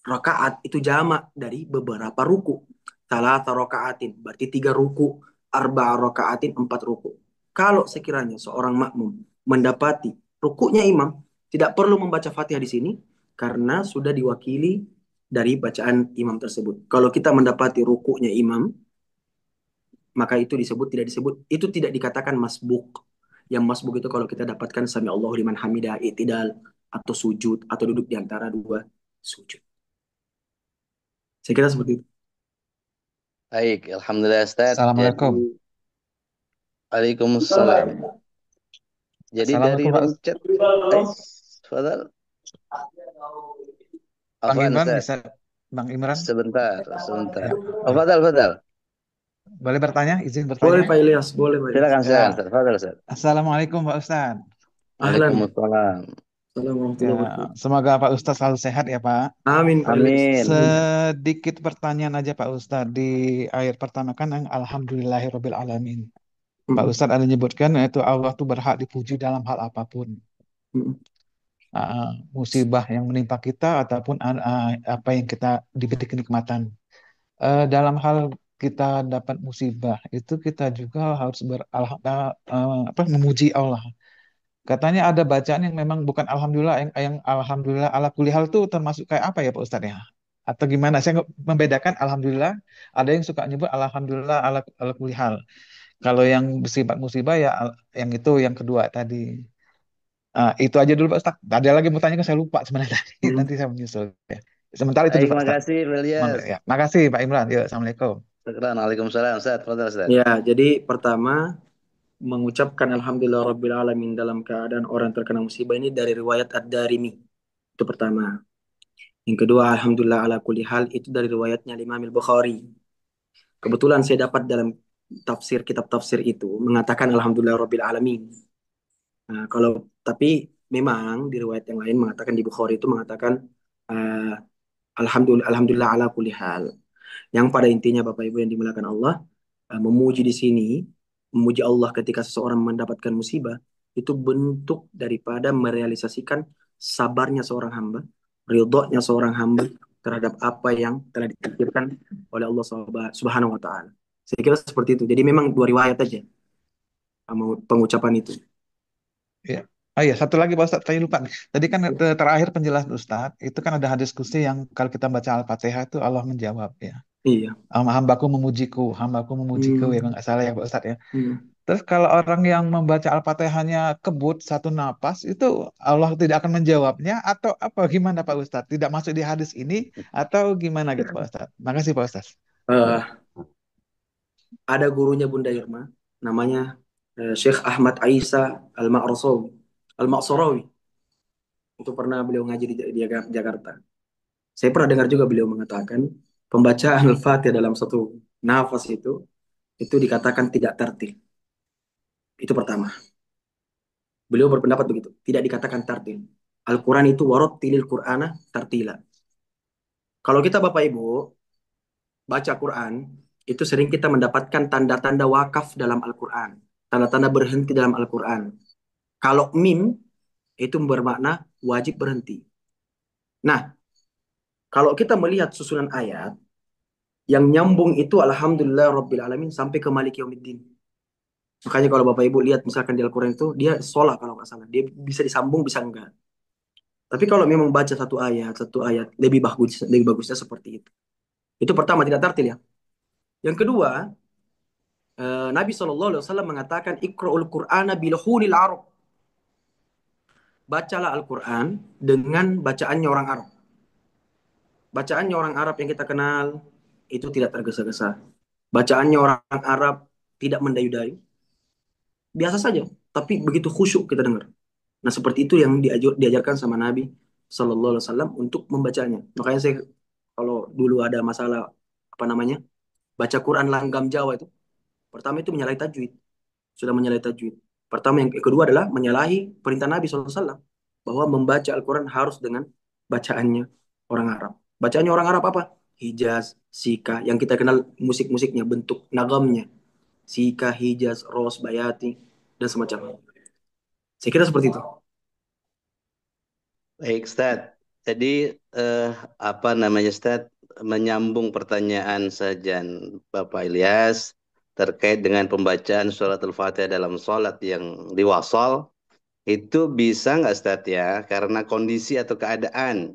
Rakaat itu jamak dari beberapa ruku. Salah rakaatin, berarti tiga ruku. Arba rakaatin, empat ruku. Kalau sekiranya seorang makmum mendapati rukunya imam, tidak perlu membaca Fatihah di sini, karena sudah diwakili dari bacaan imam tersebut. Kalau kita mendapati rukunya imam, maka itu itu tidak dikatakan masbuk. Yang masbuk itu kalau kita dapatkan sami Allahu liman hamidah, i'tidal, atau sujud, atau duduk di antara dua sujud. Saya kira seperti itu. Baik, Alhamdulillah Ustaz. Jadi, Assalamualaikum. Waalaikumsalam. Jadi dari Assalamualaikum Pak, room chat, Fadal. Bang Afwan Imran, Ustaz. bisa Bang Imran? Sebentar. Ya, Oh, Fadal. boleh bertanya? Izin Boleh bertanya? Pak Ilyas, boleh Pak Ilyas. Silakan Ya, Ustaz. Fadal Ustaz. Assalamualaikum Pak Ustaz. Ahlan. Waalaikumsalam. Assalamualaikum Ya, warahmatullahi wabarakatuh. semoga Pak Ustaz selalu sehat ya Pak. Amin Pak Ilyas. Amin. Sedikit pertanyaan aja Pak Ustaz. Di ayat pertama kan yang Alhamdulillahirabbil alamin. Pak Mm, Ustaz ada menyebutkan yaitu Allah itu berhak dipuji dalam hal apapun. mm, Musibah yang menimpa kita ataupun apa yang kita diberi kenikmatan. Dalam hal kita dapat musibah itu kita juga harus memuji Allah. Katanya ada bacaan yang memang bukan alhamdulillah, yang alhamdulillah ala kulli hal itu termasuk kayak apa ya Pak Ustadz ya? Atau gimana? Saya membedakan alhamdulillah, ada yang suka nyebut alhamdulillah ala kulli hal. Kalau yang bersifat musibah ya yang itu yang kedua tadi. Itu aja dulu Pak Ustaz. Ada lagi mau tanya kan saya lupa sebenarnya tadi. Nanti saya menyusul ya. Sementara itu Baik, dulu Pak Ustaz. makasih Bro Ilyas. Ya, makasih Pak Imran. Yuk, Assalamualaikum. Syukran. Waalaikumsalam. Ustaz, fadhal, Ustaz. Ya, jadi pertama mengucapkan Alhamdulillah Rabbil Alamin dalam keadaan orang terkena musibah ini dari riwayat Ad-Darimi. Itu pertama. Yang kedua, Alhamdulillah ala kulli hal itu dari riwayatnya Imam Al-Bukhari. Kebetulan saya dapat dalam tafsir kitab tafsir itu mengatakan Alhamdulillah Rabbil Alamin. Nah, tapi memang di riwayat yang lain mengatakan di Bukhari itu mengatakan eh, Alhamdulillah ala kulli hal. Yang pada intinya Bapak Ibu yang dimuliakan Allah, memuji di sini, memuji Allah ketika seseorang mendapatkan musibah, itu bentuk daripada merealisasikan sabarnya seorang hamba, ridhonya seorang hamba terhadap apa yang telah ditakdirkan oleh Allah Subhanahu wa taala. Saya kira seperti itu. Jadi memang dua riwayat aja pengucapan itu. Ya. Oh iya, satu lagi Pak Ustadz, saya lupa nih. Tadi kan terakhir penjelasan Ustadz, itu kan ada hadis kursi yang kalau kita baca Al-Fatihah itu Allah menjawab ya. Iya. Hambaku memujiku ya, Hmm. kalau nggak salah ya Pak Ustadz ya. Hmm. Terus kalau orang yang membaca Al-Fatihahnya kebut satu napas, itu Allah tidak akan menjawabnya atau apa gimana Pak Ustadz? Tidak masuk di hadis ini atau gimana gitu Pak Ustadz? Makasih Pak Ustadz. Eh, ada gurunya Bunda Irma, namanya Syekh Ahmad Aisa Al-Ma'rasawi. Al-Ma'sarawi. Itu pernah beliau ngaji di Jakarta. Saya pernah dengar juga beliau mengatakan pembacaan Al-Fatihah dalam satu nafas itu dikatakan tidak tertil. Itu pertama. Beliau berpendapat begitu, tidak dikatakan tertil. Al-Quran itu warattilil Qur'ana tartila. Kalau kita Bapak Ibu baca Quran, itu sering kita mendapatkan tanda-tanda wakaf dalam Al-Quran. Tanda-tanda berhenti dalam Al-Quran. Kalau mim, itu bermakna wajib berhenti. Nah, kalau kita melihat susunan ayat, yang nyambung itu Alhamdulillah Rabbil Alamin sampai ke Malik Yaumiddin. Makanya kalau Bapak Ibu lihat misalkan di Al-Quran itu, dia sholat kalau nggak salah. Dia bisa disambung, bisa enggak. Tapi kalau memang baca satu ayat, lebih bagusnya seperti itu. Itu pertama, tidak tartil ya. Yang kedua, Nabi SAW mengatakan, Iqra'ul Qur'ana bilhunil Arab. Bacalah Al-Quran dengan bacaannya orang Arab. Bacaannya orang Arab yang kita kenal, itu tidak tergesa-gesa. Bacaannya orang Arab tidak mendayu-dayu. Biasa saja, tapi begitu khusyuk kita dengar. Nah, seperti itu yang diajarkan sama Nabi Sallallahu Alaihi Wasallam untuk membacanya. Makanya saya kalau dulu ada masalah apa namanya baca Quran langgam Jawa itu, pertama itu menyalahi tajwid, sudah menyalahi tajwid. Pertama yang kedua adalah menyalahi perintah Nabi Sallallahu Alaihi Wasallam bahwa membaca Al-Quran harus dengan bacaannya orang Arab. Bacaannya orang Arab apa? Hijaz, Sika, yang kita kenal musik-musiknya, bentuk nagamnya. Sika, Hijaz, Ros, Bayati, dan semacamnya. Saya kira seperti itu. Baik, Ustaz. Jadi apa namanya Ustaz, menyambung pertanyaan sajian Bapak Ilyas terkait dengan pembacaan surat Al-Fatihah dalam sholat yang diwasal, itu bisa nggak Ustaz ya? Karena kondisi atau keadaan,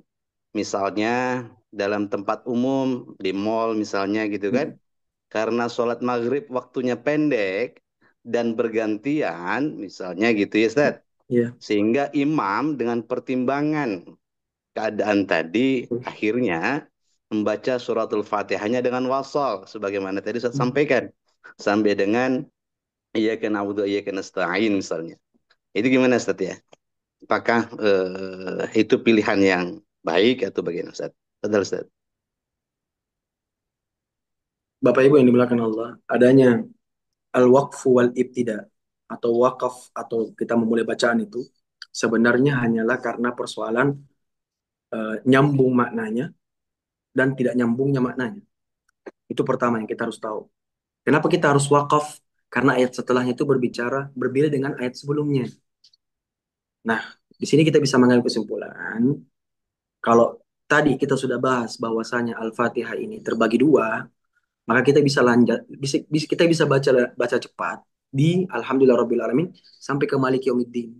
misalnya dalam tempat umum, di mall misalnya gitu kan, karena sholat maghrib waktunya pendek dan bergantian, misalnya gitu ya Ustaz. Iya. Sehingga imam dengan pertimbangan keadaan tadi akhirnya membaca suratul Fatihahnya dengan wasal sebagaimana tadi saya sampaikan sampai dengan iyyaka na'budu wa iyyaka nasta'in misalnya. Itu gimana Ustaz ya? Apakah itu pilihan yang baik atau bagaimana Ustaz? Betul Ustaz. Bapak Ibu yang dimuliakan Allah, adanya al-waqfu wal ibtida atau wakaf atau kita memulai bacaan itu sebenarnya hanyalah karena persoalan nyambung maknanya dan tidak nyambungnya maknanya. Itu pertama yang kita harus tahu. Kenapa kita harus wakaf? Karena ayat setelahnya itu berbicara berbeda dengan ayat sebelumnya. Nah, di sini kita bisa mengambil kesimpulan kalau tadi kita sudah bahas bahwasanya Al-Fatihah ini terbagi dua, maka kita bisa lanjut kita bisa baca baca cepat di Alhamdulillah Rabbil Alamin sampai ke Malik Yaumiddin.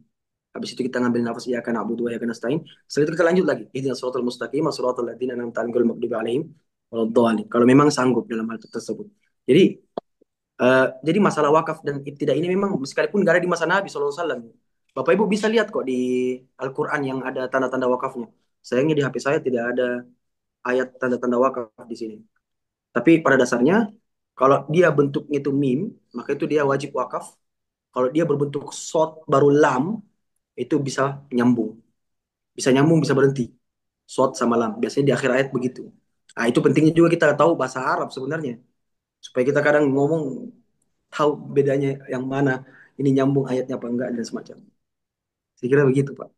Habis itu kita ngambil nafas ya kana abudu wa ya kana nasta'in. Setelah itu kita lanjut lagi. Ihdinas shiratal mustaqim, shiratal ladzina an'amta 'alaihim ghairil maghdubi 'alaihim waladdallin. Kalau memang sanggup dalam hal tersebut. Jadi Jadi masalah wakaf dan ibtidah ini memang sekalipun gak ada di masa Nabi SAW. Bapak Ibu bisa lihat kok di Al-Quran yang ada tanda-tanda wakafnya. Sayangnya di HP saya tidak ada ayat tanda-tanda wakaf di sini. Tapi pada dasarnya, kalau dia bentuknya itu mim, maka itu dia wajib wakaf. Kalau dia berbentuk sod baru lam, itu bisa nyambung. Bisa nyambung, bisa berhenti. Sod sama lam. Biasanya di akhir ayat begitu. Nah, itu pentingnya juga kita tahu bahasa Arab sebenarnya. Supaya kita kadang ngomong tahu bedanya yang mana ini nyambung ayatnya apa enggak dan semacam. Saya kira begitu, Pak.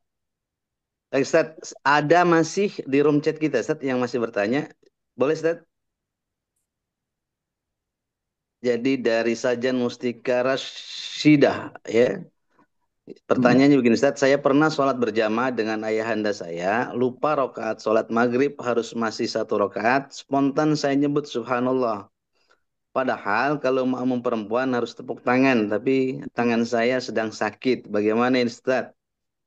Baik, Ustaz, ada masih di room chat kita, Ustaz, yang masih bertanya. Boleh, Ustaz? Jadi dari Sajan Mustika Rashidah, ya. Pertanyaannya begini, Ustaz. Saya pernah sholat berjamaah dengan ayahanda saya. Lupa rokaat sholat maghrib harus masih satu rokaat. Spontan saya nyebut subhanallah. Padahal kalau makmum perempuan harus tepuk tangan. Tapi tangan saya sedang sakit. Bagaimana ini, Ustaz?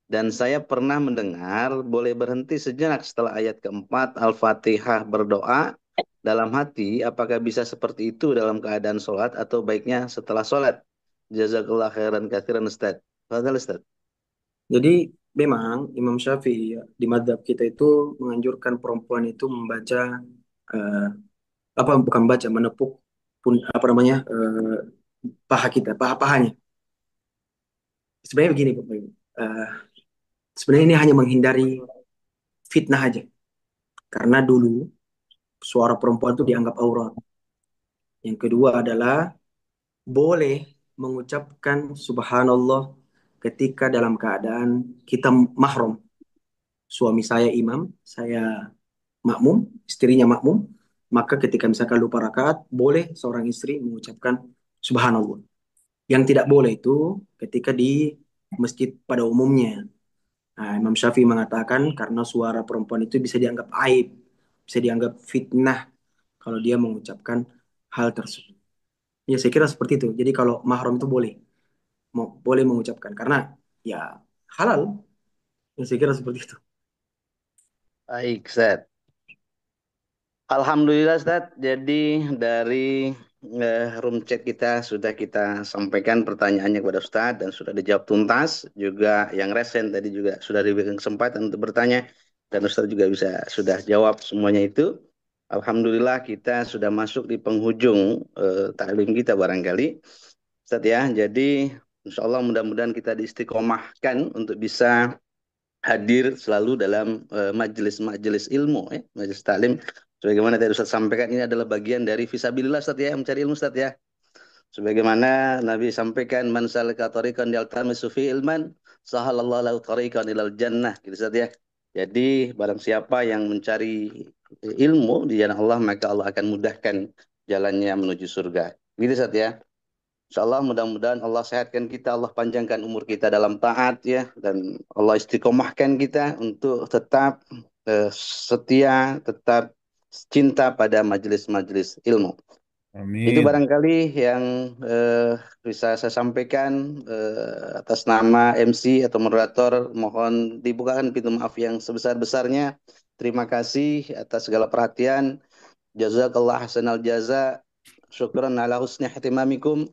Dan saya pernah mendengar boleh berhenti sejenak setelah ayat keempat Al-Fatihah berdoa dalam hati. Apakah bisa seperti itu dalam keadaan sholat atau baiknya setelah sholat? Jazakallah khairan katsiran, Ustaz. Fadhal, Ustaz. Jadi memang Imam Syafi'i ya, di madhab kita itu menganjurkan perempuan itu membaca eh, apa bukan baca menepuk pun apa namanya paha kita paha-pahanya. Sebenarnya begini Bapak Ibu. Sebenarnya ini hanya menghindari fitnah aja. Karena dulu suara perempuan itu dianggap aurat. Yang kedua adalah boleh mengucapkan subhanallah ketika dalam keadaan kita mahram. Suami saya imam, saya makmum, istrinya makmum, maka ketika misalkan lupa rakaat, boleh seorang istri mengucapkan subhanallah. Yang tidak boleh itu ketika di masjid pada umumnya. Nah, Imam Syafi'i mengatakan karena suara perempuan itu bisa dianggap aib, bisa dianggap fitnah kalau dia mengucapkan hal tersebut. Ya, saya kira seperti itu. Jadi kalau mahram itu boleh, boleh mengucapkan karena ya halal. Ya, saya kira seperti itu. Baik, Ustaz. Alhamdulillah, Ustaz. Jadi dari room chat kita sudah kita sampaikan pertanyaannya kepada Ustaz dan sudah dijawab tuntas. Juga yang resen tadi juga sudah diberikan kesempatan untuk bertanya dan Ustaz juga bisa sudah jawab semuanya itu. Alhamdulillah kita sudah masuk di penghujung taklim kita barangkali. Ustaz ya, jadi insya Allah mudah-mudahan kita diistiqomahkan untuk bisa hadir selalu dalam majelis-majelis ilmu, majelis taklim. Sebagaimana tadi Ustaz sampaikan, ini adalah bagian dari fisabilillah, Ustaz ya, mencari ilmu, Ustaz ya. Sebagaimana Nabi sampaikan, man salaka tariqan yaltamisu fi ilman, sahalallahu lahu tariqan ilal jannah, gitu, Ustaz ya. Jadi barang siapa yang mencari ilmu di jalan Allah, maka Allah akan mudahkan jalannya menuju surga. Gitu, Ustaz ya. Insya Allah mudah-mudahan Allah sehatkan kita, Allah panjangkan umur kita dalam taat ya, dan Allah istiqomahkan kita untuk tetap setia, tetap cinta pada majelis-majelis ilmu. Itu Amin. barangkali yang bisa saya sampaikan atas nama MC atau moderator. Mohon dibukakan pintu maaf yang sebesar-besarnya. Terima kasih atas segala perhatian. Jazakallah hasanal jaza. Syukran ala husni ihtimamikum.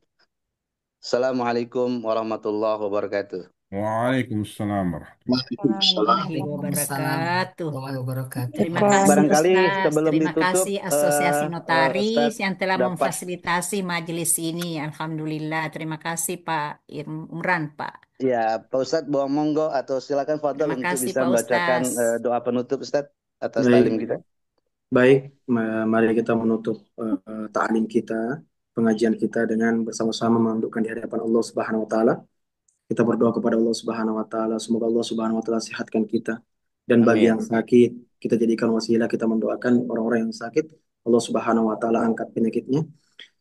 Assalamualaikum warahmatullahi wabarakatuh. Waalaikumsalam warahmatullahi Warahmatullahi Waalaikumsalam wabarakatuh. warahmatullahi wabarakatuh. Terima Baik, kasih barangkali Ustaz. sebelum Terima ditutup, kasih Asosiasi Notaris Ustadz yang telah dapat memfasilitasi majelis ini. Alhamdulillah. Terima kasih Pak Imran, Pak. ya Pak Ustadz bawa monggo atau silakan Fadl Terima untuk kasih bisa Pak membacakan Ustaz. doa penutup Ustadz atas taklim Baik, kita. baik. Mari kita menutup ta'lim kita, pengajian kita dengan bersama-sama menundukkan di hadapan Allah Subhanahu wa taala. Kita berdoa kepada Allah Subhanahu wa taala, semoga Allah Subhanahu wa taala sehatkan kita. Dan bagi Amin. yang sakit, kita jadikan wasilah, kita mendoakan orang-orang yang sakit, Allah Subhanahu wa taala angkat penyakitnya.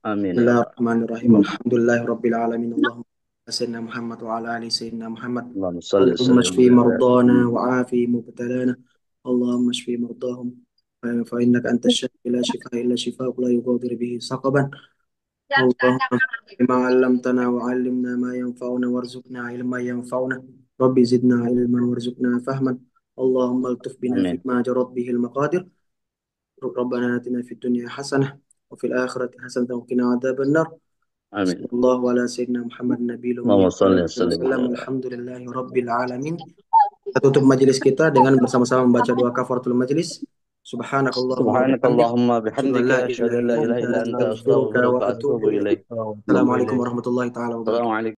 Amin ya Rabbal. Bismillahirrahmanirrahim. Alhamdulillahirabbil alamin. Allahumma sayyidina Muhammad wa ala ali sayyidina Muhammad. Allahumma salli Allahumma sallim shfi ala mardana wa afi mubtalana. Allahumma shfi mardahum fa innaka antash shafi la shifaa illa shifaa'uk la yughadiru bihi saqaban. اللهم بما علمتنا وعلمنا ما ينفعنا وارزقنا علما ينفعنا رب زدنا علما وارزقنا فهما اللهم الطف بنا Amin. فيما جرت به المقادير ربنا آتنا في الدنيا حسنة وفي الآخرة حسنة وقنا عذاب النار Amin. Sallallahu ala sayyidina Muhammad Nabi Allahumma salli wa sallim Wasallam. ala Alhamdulillahi Rabbil Alamin. Kita tutup majelis kita dengan bersama-sama membaca doa kafaratul majelis. Subhanakallahumma wa bihamdik. Subhanakallahumma Asyhadu an bihamdika la asyhadu an la ilaha ilaha illa illa anta anta astaghfiruka wa astaghfiruka wa atubu atubu ilaik. ilaik. Assalamualaikum warahmatullahi taala wabarakatuh. Assalamualaikum.